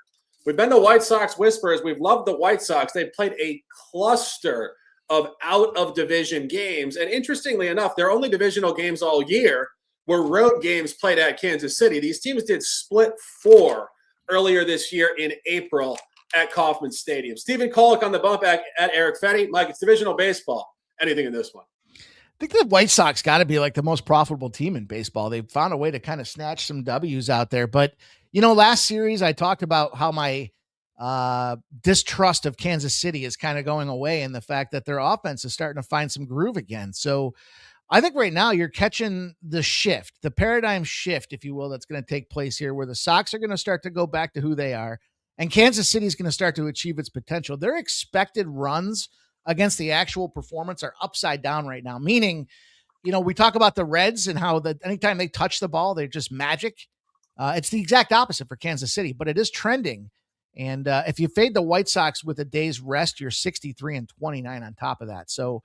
We've been the White Sox whisperers. We've loved the White Sox. They've played a cluster of out-of-division games. And interestingly enough, their only divisional games all year were road games played at Kansas City. These teams did split 4 earlier this year in April at Kauffman Stadium. Stephen Kolek on the bump at Eric Fetty. Mike, it's divisional baseball. Anything in this one? I think the White Sox got to be like the most profitable team in baseball. They've found a way to kind of snatch some W's out there. But, last series I talked about how my distrust of Kansas City is kind of going away and the fact that their offense is starting to find some groove again. So I think right now you're catching the shift, the paradigm shift, if you will, that's going to take place here where the Sox are going to start to go back to who they are and Kansas City is going to start to achieve its potential. Their expected runs against the actual performance are upside down right now, meaning, we talk about the Reds and how anytime they touch the ball, they're just magic. It's the exact opposite for Kansas City, but it is trending. And if you fade the White Sox with a day's rest, you're 63-29 on top of that. So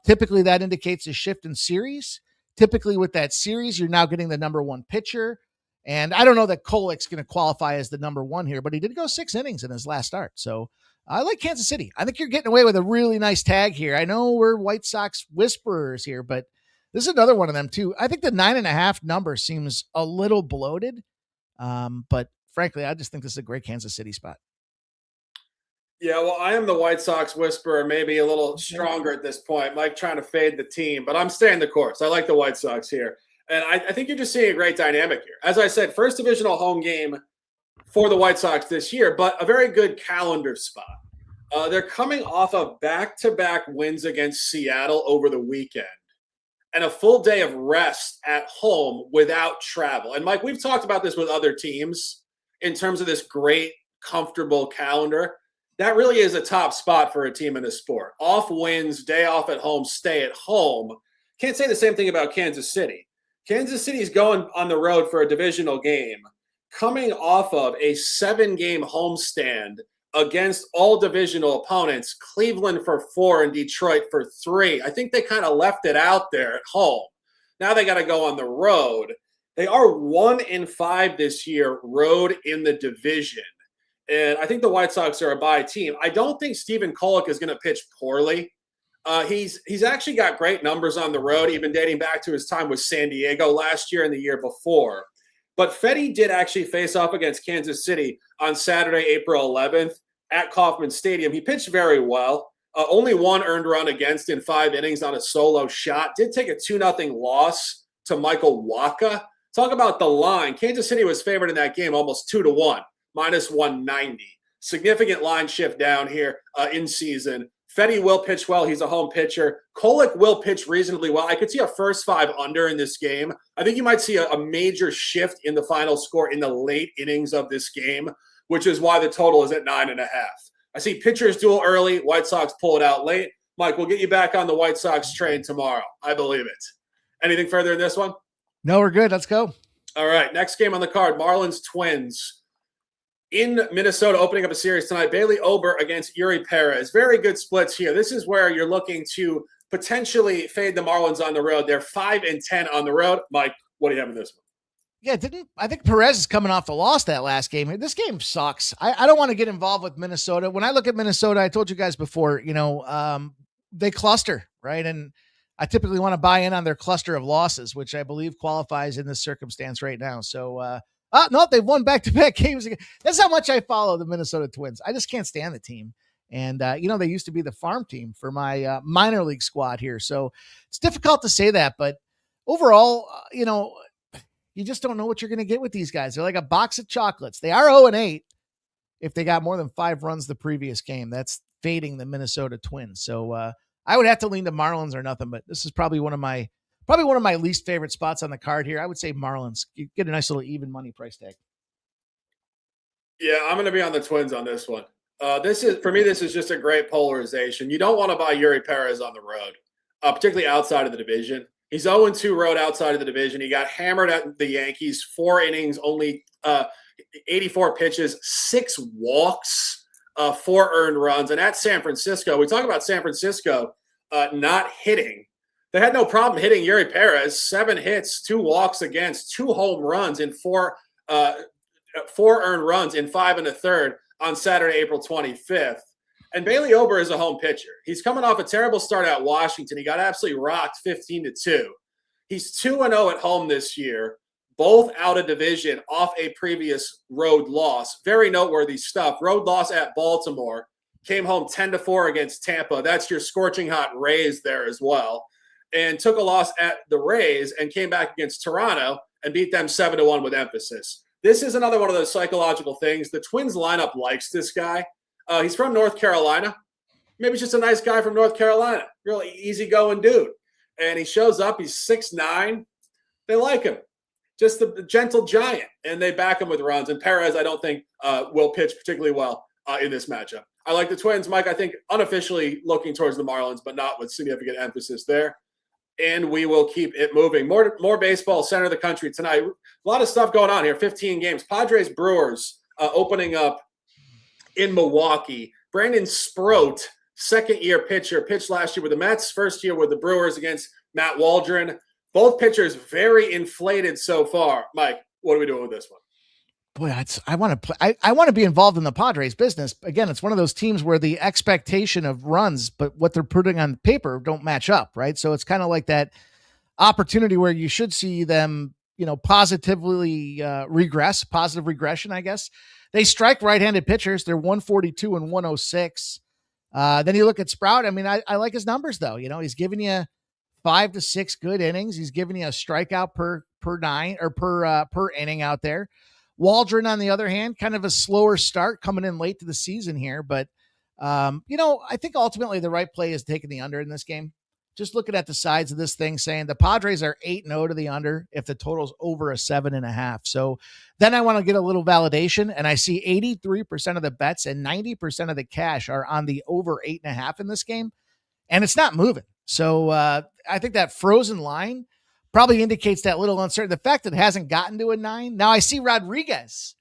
typically that indicates a shift in series. Typically with that series, you're now getting the number 1 pitcher. And I don't know that Kolek's going to qualify as the number 1 here, but he did go 6 innings in his last start. So I like Kansas City. I think you're getting away with a really nice tag here. I know we're White Sox whisperers here, but this is another one of them too. I think the 9.5 number seems a little bloated. But frankly, I just think this is a great Kansas City spot. Yeah, well, I am the White Sox whisperer, maybe a little stronger at this point. Mike trying to fade the team, but I'm staying the course. I like the White Sox here. And I think you're just seeing a great dynamic here. As I said, first divisional home game for the White Sox this year, but a very good calendar spot. They're coming off of back-to-back wins against Seattle over the weekend and a full day of rest at home without travel. And Mike, we've talked about this with other teams in terms of this great, comfortable calendar. That really is a top spot for a team in the sport. Off wins, day off at home, stay at home. Can't say the same thing about Kansas City. Kansas City's going on the road for a divisional game. coming off of a 7-game homestand against all divisional opponents, Cleveland for 4 and Detroit for 3. I think they kind of left it out there at home. Now they got to go on the road. They are 1-5 this year, road in the division. And I think the White Sox are a bye team. I don't think Stephen Kolek is going to pitch poorly. He's actually got great numbers on the road, even dating back to his time with San Diego last year and the year before. But Fedde did actually face off against Kansas City on Saturday, April 11th at Kauffman Stadium. He pitched very well. Only 1 earned run against in 5 innings on a solo shot. Did take a 2-0 loss to Michael Wacha. Talk about the line. Kansas City was favored in that game almost 2-1, minus 190. Significant line shift down here in season. Fedde will pitch well. He's a home pitcher. Kolek will pitch reasonably well. I could see a first 5 under in this game. I think you might see a major shift in the final score in the late innings of this game, which is why the total is at 9.5. I see pitchers duel early. White Sox pull it out late. Mike, we'll get you back on the White Sox train tomorrow. I believe it. Anything further in this one? No, we're good. Let's go. All right. Next game on the card, Marlins Twins. In Minnesota, opening up a series tonight, Bailey Ober against Yuri Perez. Very good splits here. This is where you're looking to potentially fade the Marlins on the road. They're 5-10 on the road. Mike, what do you have in this one? Yeah, I think Perez is coming off the loss that last game. This game sucks. I don't want to get involved with Minnesota. When I look at Minnesota, I told you guys before, they cluster, right? And I typically want to buy in on their cluster of losses, which I believe qualifies in this circumstance right now. So, no, they've won back-to-back games. That's how much I follow the Minnesota Twins. I just can't stand the team. And, they used to be the farm team for my minor league squad here. So it's difficult to say that. But overall, you just don't know what you're going to get with these guys. They're like a box of chocolates. They are 0-8 if they got more than 5 runs the previous game. That's fading the Minnesota Twins. So I would have to lean to Marlins or nothing. But this is probably one of my least favorite spots on the card here. I would say Marlins. You get a nice little even money price tag. Yeah, I'm going to be on the Twins on this one. This is just a great polarization. You don't want to buy Yuri Perez on the road, particularly outside of the division. He's 0-2 road outside of the division. He got hammered at the Yankees, 4 innings, only 84 pitches, 6 walks, 4 earned runs. And at San Francisco, we talk about San Francisco not hitting. They had no problem hitting Yuri Perez. 7 hits, 2 walks against, 2 home runs in 4 earned runs in 5 1/3 on Saturday, April 25th. And Bailey Ober is a home pitcher. He's coming off a terrible start at Washington. He got absolutely rocked 15-2. He's 2-0 at home this year, both out of division off a previous road loss. Very noteworthy stuff. Road loss at Baltimore. Came home 10-4 against Tampa. That's your scorching hot Rays there as well. And took a loss at the Rays and came back against Toronto and beat them 7-1 with emphasis. This is another one of those psychological things. The Twins lineup likes this guy. He's from North Carolina. Maybe he's just a nice guy from North Carolina. Really easygoing dude. And he shows up. He's 6'9". They like him. Just the gentle giant. And they back him with runs. And Perez, I don't think, will pitch particularly well in this matchup. I like the Twins, Mike. I think unofficially looking towards the Marlins, but not with significant emphasis there. And we will keep it moving. More baseball, center of the country tonight. A lot of stuff going on here. 15 games. Padres Brewers opening up in Milwaukee. Brandon Sproat, second-year pitcher, pitched last year with the Mets, first year with the Brewers against Matt Waldron. Both pitchers very inflated so far. Mike, what are we doing with this one? Boy, I want to be involved in the Padres business. Again, it's one of those teams where the expectation of runs, but what they're putting on paper don't match up, right? So it's kind of like that opportunity where you should see them, positively regress, positive regression, I guess. They strike right-handed pitchers. They're 142 and 106. Then you look at Sprout. I mean, I like his numbers though. He's giving you 5 to 6 good innings. He's giving you a strikeout per 9 or per inning out there. Waldron, on the other hand, kind of a slower start coming in late to the season here. But, I think ultimately the right play is taking the under in this game. Just looking at the sides of this thing, saying the Padres are 8-0 to the under if the total's over a 7.5. So then I want to get a little validation, and I see 83% of the bets and 90% of the cash are on the over 8.5 in this game, and it's not moving. So I think that frozen line probably indicates that little uncertainty. The fact that it hasn't gotten to a 9. Now I see Rodriguez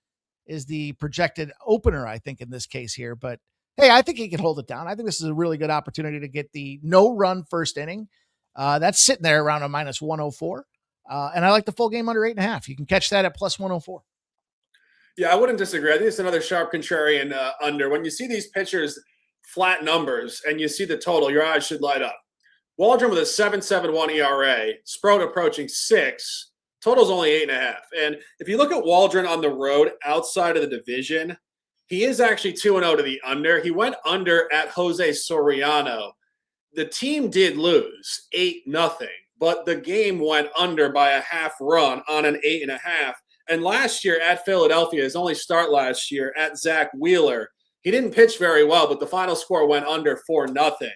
is the projected opener, I think, in this case here. But hey, I think he can hold it down. I think this is a really good opportunity to get the no-run first inning. That's sitting there around a minus 104. And I like the full game under 8.5. You can catch that at plus 104. Yeah, I wouldn't disagree. I think it's another sharp contrarian under. When you see these pitchers flat numbers and you see the total, your eyes should light up. Waldron with a 7.71 ERA, Sproat approaching 6. Total's only 8.5. And if you look at Waldron on the road outside of the division, he is actually 2-0 to the under. He went under at Jose Soriano. The team did lose 8-0, but the game went under by a half run on an 8.5. And last year at Philadelphia, his only start last year at Zach Wheeler, he didn't pitch very well, but the final score went under 4-0.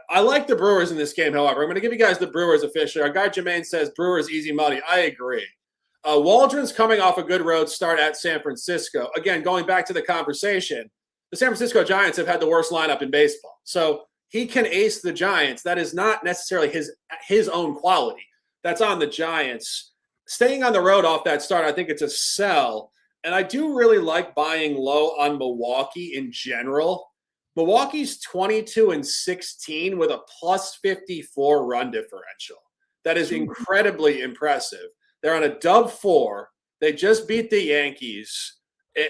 I like the Brewers in this game, however. I'm going to give you guys the Brewers officially. Our guy Jermaine says Brewers easy money. I agree. Waldron's coming off a good road start at San Francisco. Again, going back to the conversation, the San Francisco Giants have had the worst lineup in baseball. So he can ace the Giants. That is not necessarily his own quality. That's on the Giants. Staying on the road off that start, I think it's a sell. And I do really like buying low on Milwaukee in general. Milwaukee's 22-16 with a plus 54 run differential. That is incredibly impressive. They're on a dub 4. They just beat the Yankees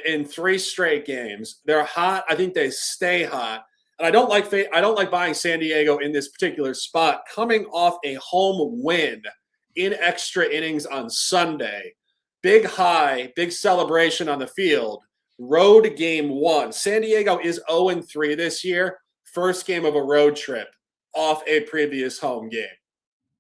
in 3 straight games. They're hot. I think they stay hot. And I don't like buying San Diego in this particular spot. Coming off a home win in extra innings on Sunday, big high, big celebration on the field. Road game 1. San Diego is 0-3 this year. First game of a road trip off a previous home game.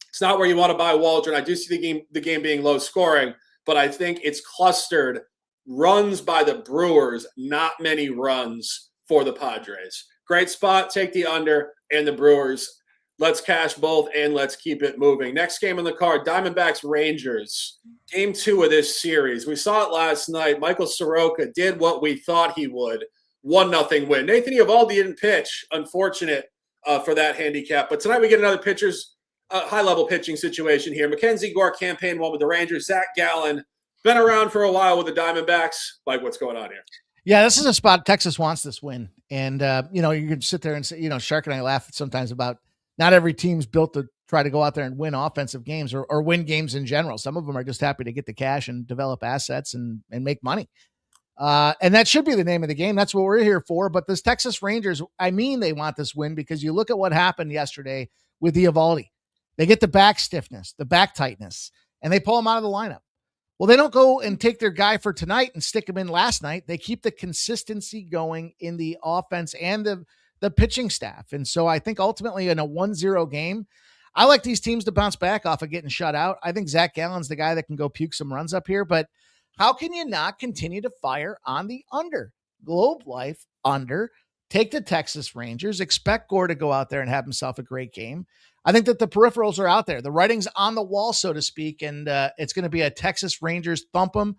It's not where you want to buy Waldron. I do see the game being low scoring, but I think it's clustered runs by the Brewers, not many runs for the Padres. Great spot. Take the under and the Brewers. Let's cash both and let's keep it moving. Next game on the card, Diamondbacks Rangers. Game 2 of this series. We saw it last night. Michael Soroka did what we thought he would. 1-0 win. Nathan Eovaldi didn't pitch. Unfortunate for that handicap. But tonight we get another pitcher's high-level pitching situation here. Mackenzie Gore campaign 1 with the Rangers. Zach Gallen, been around for a while with the Diamondbacks. Like, what's going on here? Yeah, this is a spot. Texas wants this win. And, you can sit there and say, Shark and I laugh sometimes about not every team's built to try to go out there and win offensive games or win games in general. Some of them are just happy to get the cash and develop assets and make money. And that should be the name of the game. That's what we're here for. But this Texas Rangers, they want this win because you look at what happened yesterday with Eovaldi. They get the back stiffness, the back tightness, and they pull him out of the lineup. Well, they don't go and take their guy for tonight and stick him in last night. They keep the consistency going in the offense and the pitching staff. And so I think ultimately in a 1-0 game, I like these teams to bounce back off of getting shut out. I think Zach Gallen's the guy that can go puke some runs up here, but how can you not continue to fire on the under? Globe Life under. Take the Texas Rangers. Expect Gore to go out there and have himself a great game. I think that the peripherals are out there. The writing's on the wall, so to speak, and it's going to be a Texas Rangers thump 'em,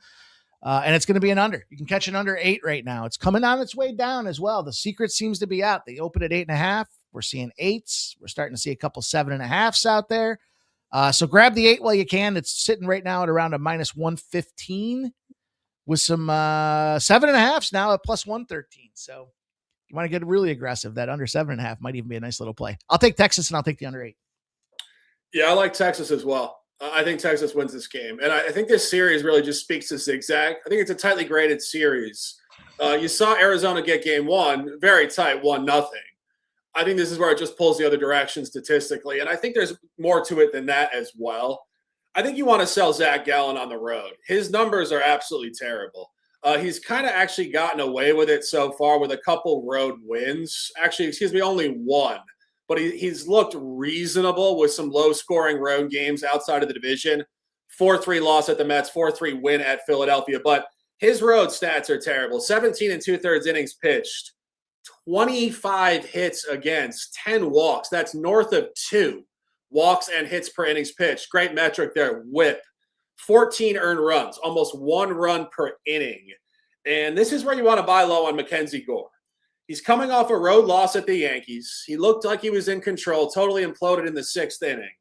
and it's going to be an under. You can catch an under 8 right now. It's coming on its way down as well. The secret seems to be out. They open at 8.5. We're seeing 8s. We're starting to see a couple 7.5s out there. So grab the 8 while you can. It's sitting right now at around a minus 115 with some 7.5s now at plus 113. So you want to get really aggressive. That under 7.5 might even be a nice little play. I'll take Texas and I'll take the under 8. Yeah, I like Texas as well. I think Texas wins this game. And I think this series really just speaks to zigzag. I think it's a tightly graded series. You saw Arizona get game 1, very tight, 1-0. I think this is where it just pulls the other direction statistically. And I think there's more to it than that as well. I think you want to sell Zach Gallen on the road. His numbers are absolutely terrible. He's kind of actually gotten away with it so far with a couple road wins. Actually, only 1. But he's looked reasonable with some low-scoring road games outside of the division. 4-3 loss at the Mets, 4-3 win at Philadelphia. But his road stats are terrible. 17 2/3 innings pitched, 25 hits against, 10 walks. That's north of 2 walks and hits per innings pitched. Great metric there, whip. 14 earned runs, almost 1 run per inning. And this is where you want to buy low on Mackenzie Gore. He's coming off a road loss at the Yankees. He looked like he was in control, totally imploded in the 6th inning.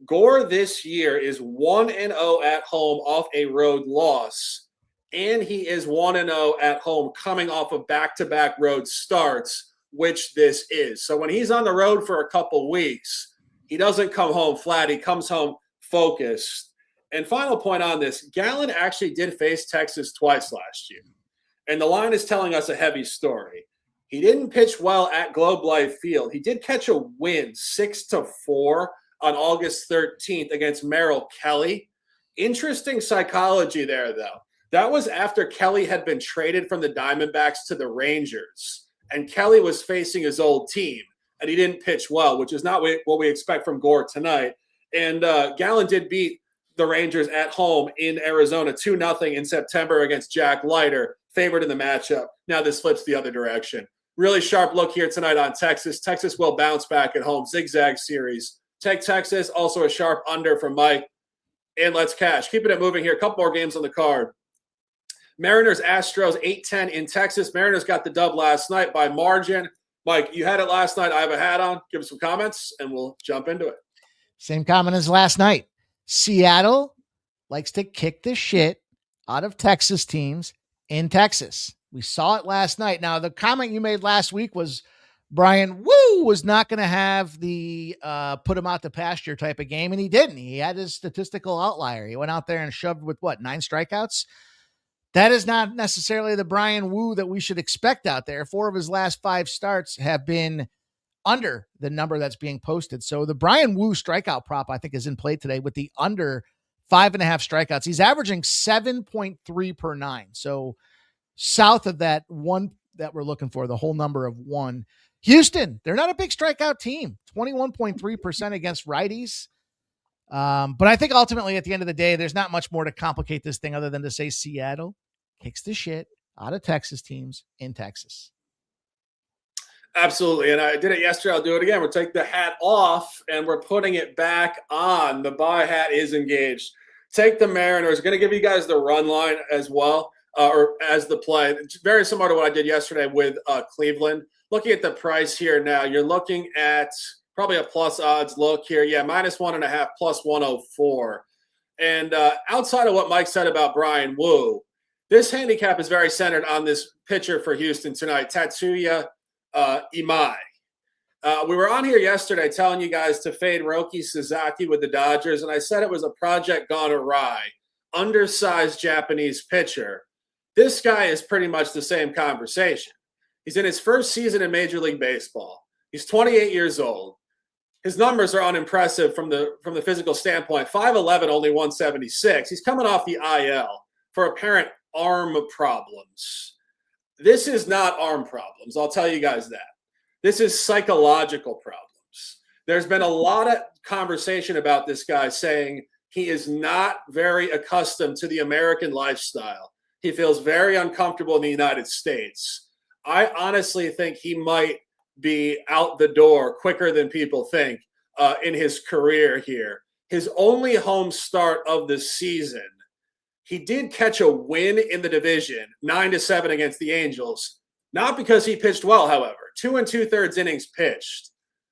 Gore this year is 1-0 at home off a road loss, and he is 1-0 at home coming off of back-to-back road starts, which this is. So when he's on the road for a couple weeks, he doesn't come home flat. He comes home focused. And final point on this, Gallen actually did face Texas twice last year. And the line is telling us a heavy story. He didn't pitch well at Globe Life Field. He did catch a win 6-4 on August 13th against Merrill Kelly. Interesting psychology there, though. That was after Kelly had been traded from the Diamondbacks to the Rangers, and Kelly was facing his old team, and he didn't pitch well, which is not what we expect from Gore tonight. And Gallen did beat the Rangers at home in Arizona 2-0 in September against Jack Leiter, favored in the matchup. Now this flips the other direction. Really sharp look here tonight on Texas. Texas will bounce back at home. Zigzag series. Take Texas, also a sharp under from Mike. And let's cash. Keeping it moving here. A couple more games on the card. Mariners, Astros, 8-10 in Texas. Mariners got the dub last night by margin. Mike, you had it last night. I have a hat on. Give us some comments, and we'll jump into it. Same comment as last night. Seattle likes to kick the shit out of Texas teams in Texas. We saw it last night. Now, the comment you made last week was Brian Wu was not going to have the put him out to pasture type of game, and he didn't. He had his statistical outlier. He went out there and shoved with 9 strikeouts? That is not necessarily the Brian Wu that we should expect out there. 4 of his last 5 starts have been under the number that's being posted. So the Brian Wu strikeout prop, I think, is in play today with the under 5.5 strikeouts. He's averaging 7.3 per 9. So south of that one that we're looking for, the whole number of 1. Houston, they're not a big strikeout team, 21.3% against righties. But I think ultimately at the end of the day, there's not much more to complicate this thing other than to say Seattle kicks the shit out of Texas teams in Texas. Absolutely. And I did it yesterday. I'll do it again. We'll take the hat off and we're putting it back on. The buy hat is engaged. Take the Mariners. Going to give you guys the run line as well, or as the play. It's very similar to what I did yesterday with Cleveland. Looking at the price here now, you're looking at probably a plus odds look here. Yeah, -1.5, plus 104. And outside of what Mike said about Brian Wu, this handicap is very centered on this pitcher for Houston tonight, Tatsuya Imai. We were on here yesterday telling you guys to fade Roki Sasaki with the Dodgers, and I said it was a project gone awry, undersized Japanese pitcher. This guy is pretty much the same conversation. He's in his first season in Major League Baseball. He's 28 years old. His numbers are unimpressive from the physical standpoint. 5'11", only 176. He's coming off the IL for apparent arm problems. This is not arm problems. I'll tell you guys that. This is psychological problems. There's been a lot of conversation about this guy saying he is not very accustomed to the American lifestyle. He feels very uncomfortable in the United States. I honestly think he might be out the door quicker than people think in his career here. His only home start of the season, he did catch a win in the division, 9-7 against the Angels. Not because he pitched well, however. 2 2/3 innings pitched,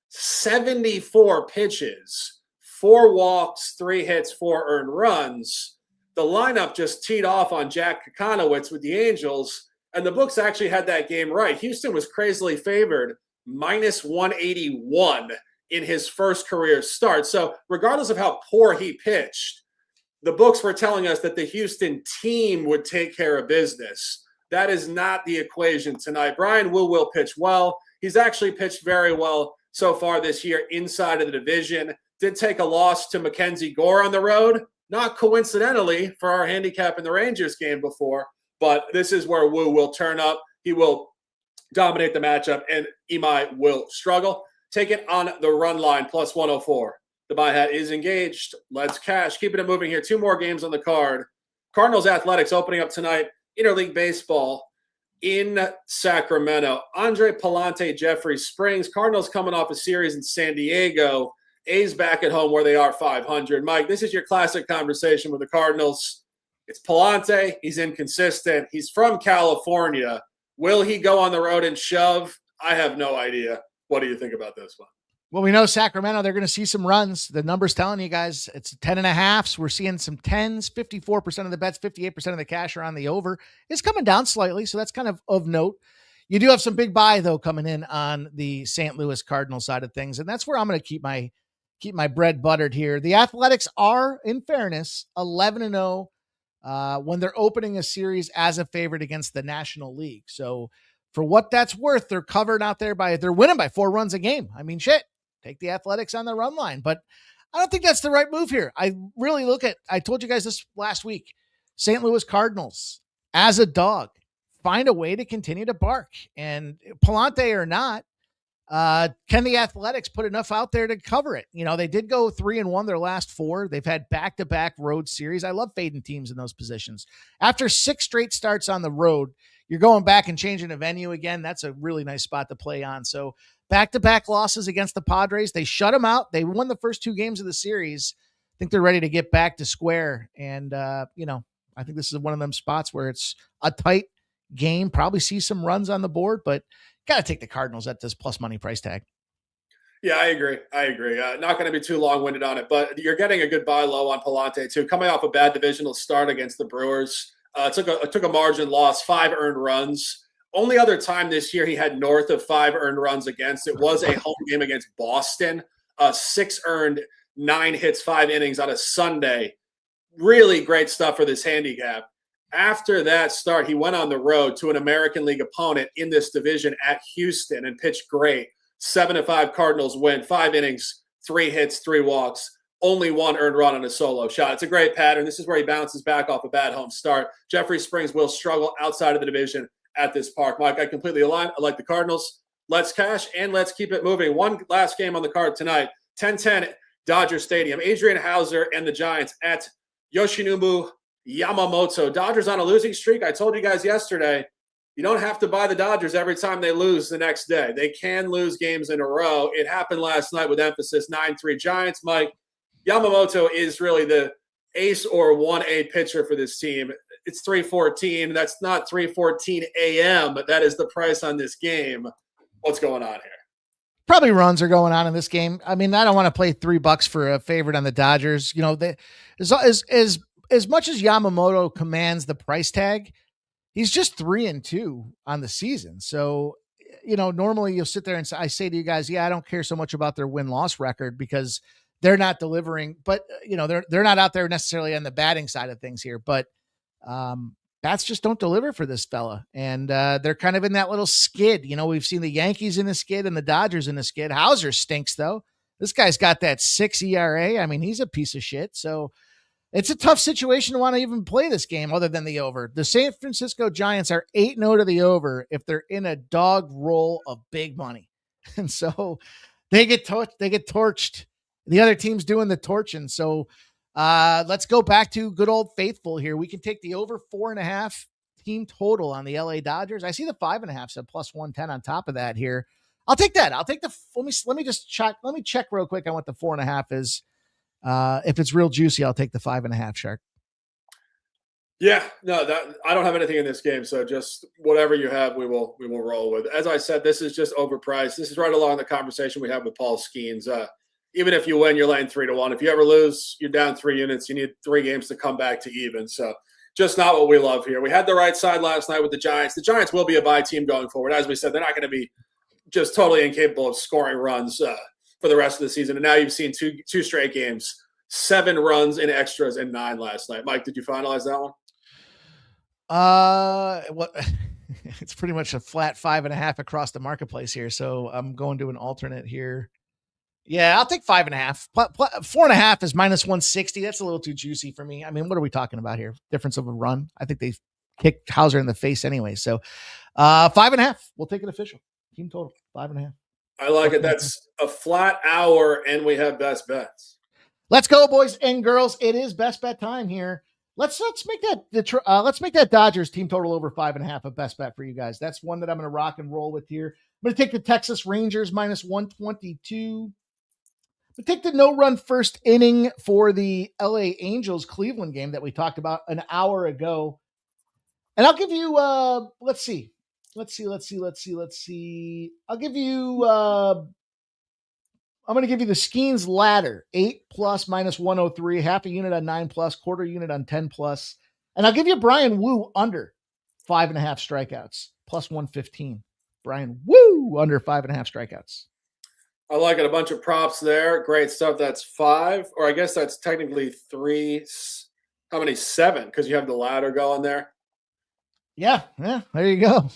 74 pitches, 4 walks, 3 hits, 4 earned runs. The lineup just teed off on Jack Kokonowitz with the Angels, and the books actually had that game right. Houston was crazily favored, -181 in his first career start. So regardless of how poor he pitched, the books were telling us that the Houston team would take care of business. That is not the equation tonight. Brian Wu will pitch well. He's actually pitched very well so far this year inside of the division. Did take a loss to Mackenzie Gore on the road, not coincidentally for our handicap in the Rangers game before, but this is where Wu will turn up. He will dominate the matchup, and Imai will struggle. Take it on the run line, plus 104. The buy hat is engaged. Let's cash. Keeping it moving here. 2 more games on the card. Cardinals Athletics opening up tonight. Interleague Baseball in Sacramento. Andre Palante, Jeffrey Springs. Cardinals coming off a series in San Diego. A's back at home where they are 500. Mike, this is your classic conversation with the Cardinals. It's Palante. He's inconsistent. He's from California. Will he go on the road and shove? I have no idea. What do you think about this one? Well, we know Sacramento, they're going to see some runs. The number's telling you guys it's 10.5. We're seeing some 10s, 54% of the bets, 58% of the cash are on the over. It's coming down slightly, so that's kind of note. You do have some big buy, though, coming in on the St. Louis Cardinal side of things, and that's where I'm going to keep my bread buttered here. The Athletics are, in fairness, 11-0 when they're opening a series as a favorite against the National League. So for what that's worth, they're covered out there they're winning by 4 runs a game. I mean, shit. Take the Athletics on the run line, but I don't think that's the right move here. I really I told you guys this last week, St. Louis Cardinals as a dog, find a way to continue to bark, and Palante or not, can the Athletics put enough out there to cover it? You know, they did go 3-1 their last 4. They've had back-to-back road series. I love fading teams in those positions. After 6 straight starts on the road, you're going back and changing a venue again. That's a really nice spot to play on. So back-to-back losses against the Padres. They shut them out. They won the first 2 games of the series. I think they're ready to get back to square. And, I think this is one of them spots where it's a tight game, probably see some runs on the board, but got to take the Cardinals at this plus money price tag. Yeah, I agree. Not going to be too long-winded on it, but you're getting a good buy low on Palante, too. Coming off a bad divisional start against the Brewers. Took a margin loss, 5 earned runs. Only other time this year he had north of 5 earned runs against. It was a home game against Boston. 6 earned, 9 hits, 5 innings on a Sunday. Really great stuff for this handicap. After that start, he went on the road to an American League opponent in this division at Houston and pitched great. 7-5 Cardinals win, 5 innings, 3 hits, 3 walks. Only 1 earned run on a solo shot. It's a great pattern. This is where he bounces back off a bad home start. Jeffrey Springs will struggle outside of the division at this park. Mike, I completely align. I like the Cardinals. Let's cash and let's keep it moving. One last game on the card tonight, 10-10 Dodger Stadium. Adrian Hauser and the Giants at Yoshinobu Yamamoto. Dodgers on a losing streak. I told you guys yesterday, you don't have to buy the Dodgers every time they lose the next day. They can lose games in a row. It happened last night with emphasis, 9-3 Giants. Mike, Yamamoto is really the ace or 1A pitcher for this team. It's 3:14. That's not 3:14 a.m., but that is the price on this game. What's going on here? Probably runs are going on in this game. I mean, I don't want to play $3 for a favorite on the Dodgers. You know, as much as Yamamoto commands the price tag, he's just 3-2 on the season. So, normally you'll sit there and I say to you guys, yeah, I don't care so much about their win-loss record because they're not delivering, but they're not out there necessarily on the batting side of things here, but bats just don't deliver for this fella. And they're kind of in that little skid. We've seen the Yankees in a skid and the Dodgers in a skid. Hauser stinks though. This guy's got that 6 ERA. I mean, he's a piece of shit. So it's a tough situation to want to even play this game other than the over. The San Francisco Giants are 8-0 to the over if they're in a dog roll of big money. And so they get torched. The other team's doing the torching. So let's go back to good old faithful here. We can take the over 4.5 team total on the LA Dodgers. I see the 5.5, so plus 110 on top of that here. I'll take that. I'll take let me just check. Let me check real quick on what the 4.5 is. If it's real juicy, I'll take the 5.5, Shark. Yeah, no, I don't have anything in this game, so just whatever you have, we will roll with. As I said, this is just overpriced. This is right along the conversation we had with Paul Skeens. Even if you win, you're laying 3-1. If you ever lose, you're down 3 units. You need 3 games to come back to even. So just not what we love here. We had the right side last night with the Giants. The Giants will be a buy team going forward. As we said, they're not going to be just totally incapable of scoring runs for the rest of the season. And now you've seen two straight games, 7 runs in extras and 9 last night. Mike, did you finalize that one? What? It's pretty much a flat 5.5 across the marketplace here. So I'm going to an alternate here. Yeah, I'll take 5.5. 4.5 is minus 160. That's a little too juicy for me. I mean, what are we talking about here? Difference of a run. I think they kicked Hauser in the face anyway. So 5.5. We'll take it official. Team total 5.5. I like it. That's a flat hour, and we have best bets. Let's go, boys and girls. It is best bet time here. Let's make that Dodgers team total over 5.5 a best bet for you guys. That's one that I'm going to rock and roll with here. I'm going to take the Texas Rangers minus 122. We take the no-run first inning for the LA Angels Cleveland game that we talked about an hour ago. And I'll give you, let's see. I'll give you, I'm going to give you the Skeens ladder, 8 plus minus 103, half a unit on 9 plus, quarter unit on 10 plus. And I'll give you Brian Wu under 5.5 strikeouts, plus 115. Brian Wu under 5.5 strikeouts. I like it. A bunch of props there. Great stuff. That's 5, or I guess that's technically 3. How many? 7, because you have the ladder going there. Yeah, there you go.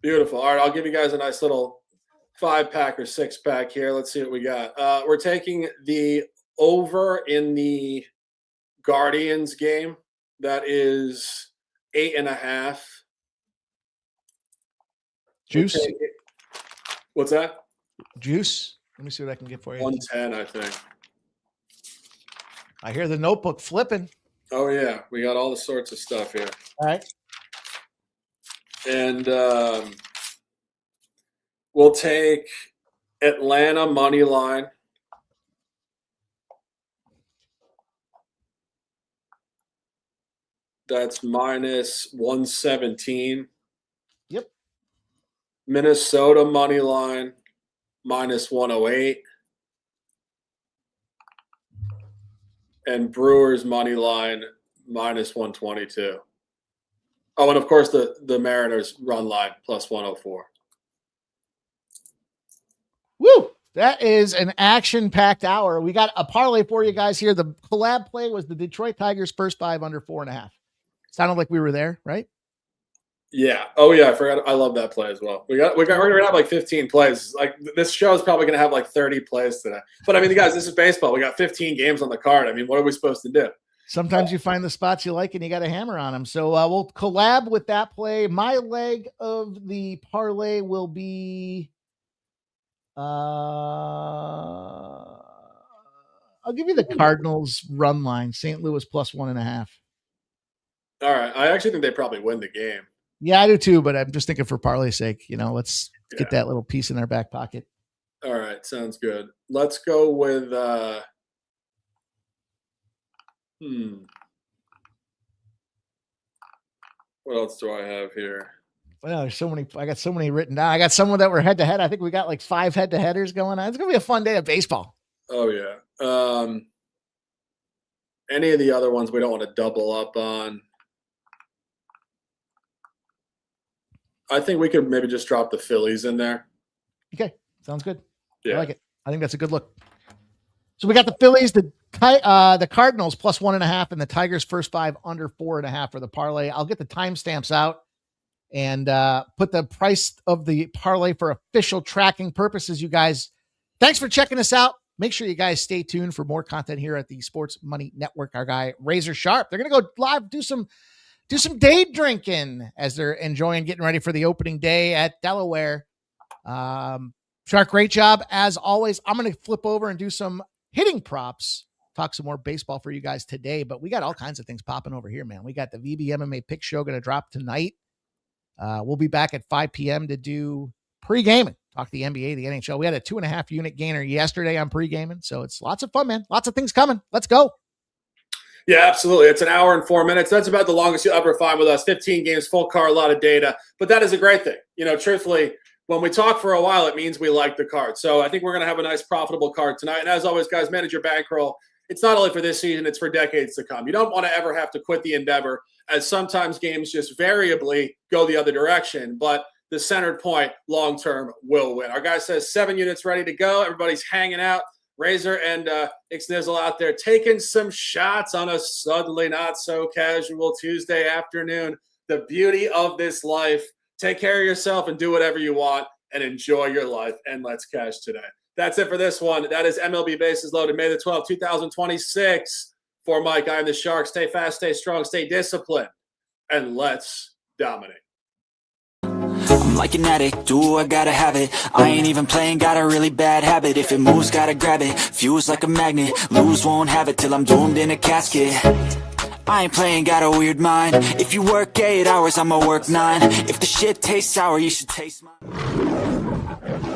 Beautiful. All right, I'll give you guys a nice little 5-pack or 6-pack here. Let's see what we got. We're taking the over in the Guardians game. That is 8.5. Juice. What's that? Juice. Let me see what I can get for you. 110, I think. I hear the notebook flipping. Oh, yeah. We got all the sorts of stuff here. All right. And we'll take Atlanta money line. That's minus 117. Yep. Minnesota money line, minus 108. And Brewers money line, minus 122. Oh, and of course the Mariners run line, plus 104. Woo! That is an action-packed hour. We got a parlay for you guys here. The collab play was the Detroit Tigers first 5 under 4.5. Sounded like we were there, right? Yeah. Oh yeah, I forgot. I love that play as well. We're gonna have like 15 plays. Like this show is probably gonna have like 30 plays today. But I mean, guys, this is baseball. We got 15 games on the card. I mean, what are we supposed to do? Sometimes you find the spots you like and you got to hammer on them. So we'll collab with that play. My leg of the parlay will be. I'll give you the Cardinals run line, St. Louis plus 1.5. All right. I actually think they probably win the game. Yeah, I do too, but I'm just thinking for parlay's sake, let's get that little piece in our back pocket. All right. Sounds good. Let's go with, what else do I have here? Well, there's so many. I got so many written down. I got some that were head to head. I think we got like 5 head to headers going on. It's going to be a fun day of baseball. Oh, yeah. Any of the other ones we don't want to double up on. I think we could maybe just drop the Phillies in there. Okay. Sounds good. Yeah. I like it. I think that's a good look. So we got the Phillies, the Cardinals plus 1.5, and the Tigers first 5 under 4.5 for the parlay. I'll get the timestamps out and put the price of the parlay for official tracking purposes. You guys, thanks for checking us out. Make sure you guys stay tuned for more content here at the Sports Money Network. Our guy Razor Sharp, they're going to go live, do some day drinking as they're enjoying getting ready for the opening day at Delaware. Shark, great job as always. I'm going to flip over and do some hitting props, talk some more baseball for you guys today, but we got all kinds of things popping over here, man. We got the VB MMA pick show going to drop tonight. We'll be back at 5 p.m. to do pre-gaming, talk the NBA, the NHL. We had a 2.5 unit gainer yesterday on pre-gaming, so it's lots of fun, man. Lots of things coming. Let's go. Yeah, absolutely. It's an hour and 4 minutes. That's about the longest you'll ever find with us. 15 games, full card, a lot of data, but that is a great thing. Truthfully, when we talk for a while, it means we like the card. So I think we're going to have a nice, profitable card tonight. And as always, guys, manage your bankroll. It's not only for this season, it's for decades to come. You don't want to ever have to quit the endeavor, as sometimes games just variably go the other direction. But the centered point long-term will win. Our guy says 7 units ready to go. Everybody's hanging out. Razor and Ixnizzle out there taking some shots on a suddenly not so casual Tuesday afternoon. The beauty of this life. Take care of yourself and do whatever you want and enjoy your life. And let's cash today. That's it for this one. That is MLB Bases Loaded, May the 12th, 2026. For Mike, I am the Shark. Stay fast, stay strong, stay disciplined, and let's dominate. I'm like an addict, do I gotta have it. I ain't even playing, got a really bad habit. If it moves, gotta grab it. Fuse like a magnet, lose, won't have it till I'm doomed in a casket. I ain't playing, got a weird mind. If you work 8 hours, I'ma work 9. If the shit tastes sour, you should taste mine.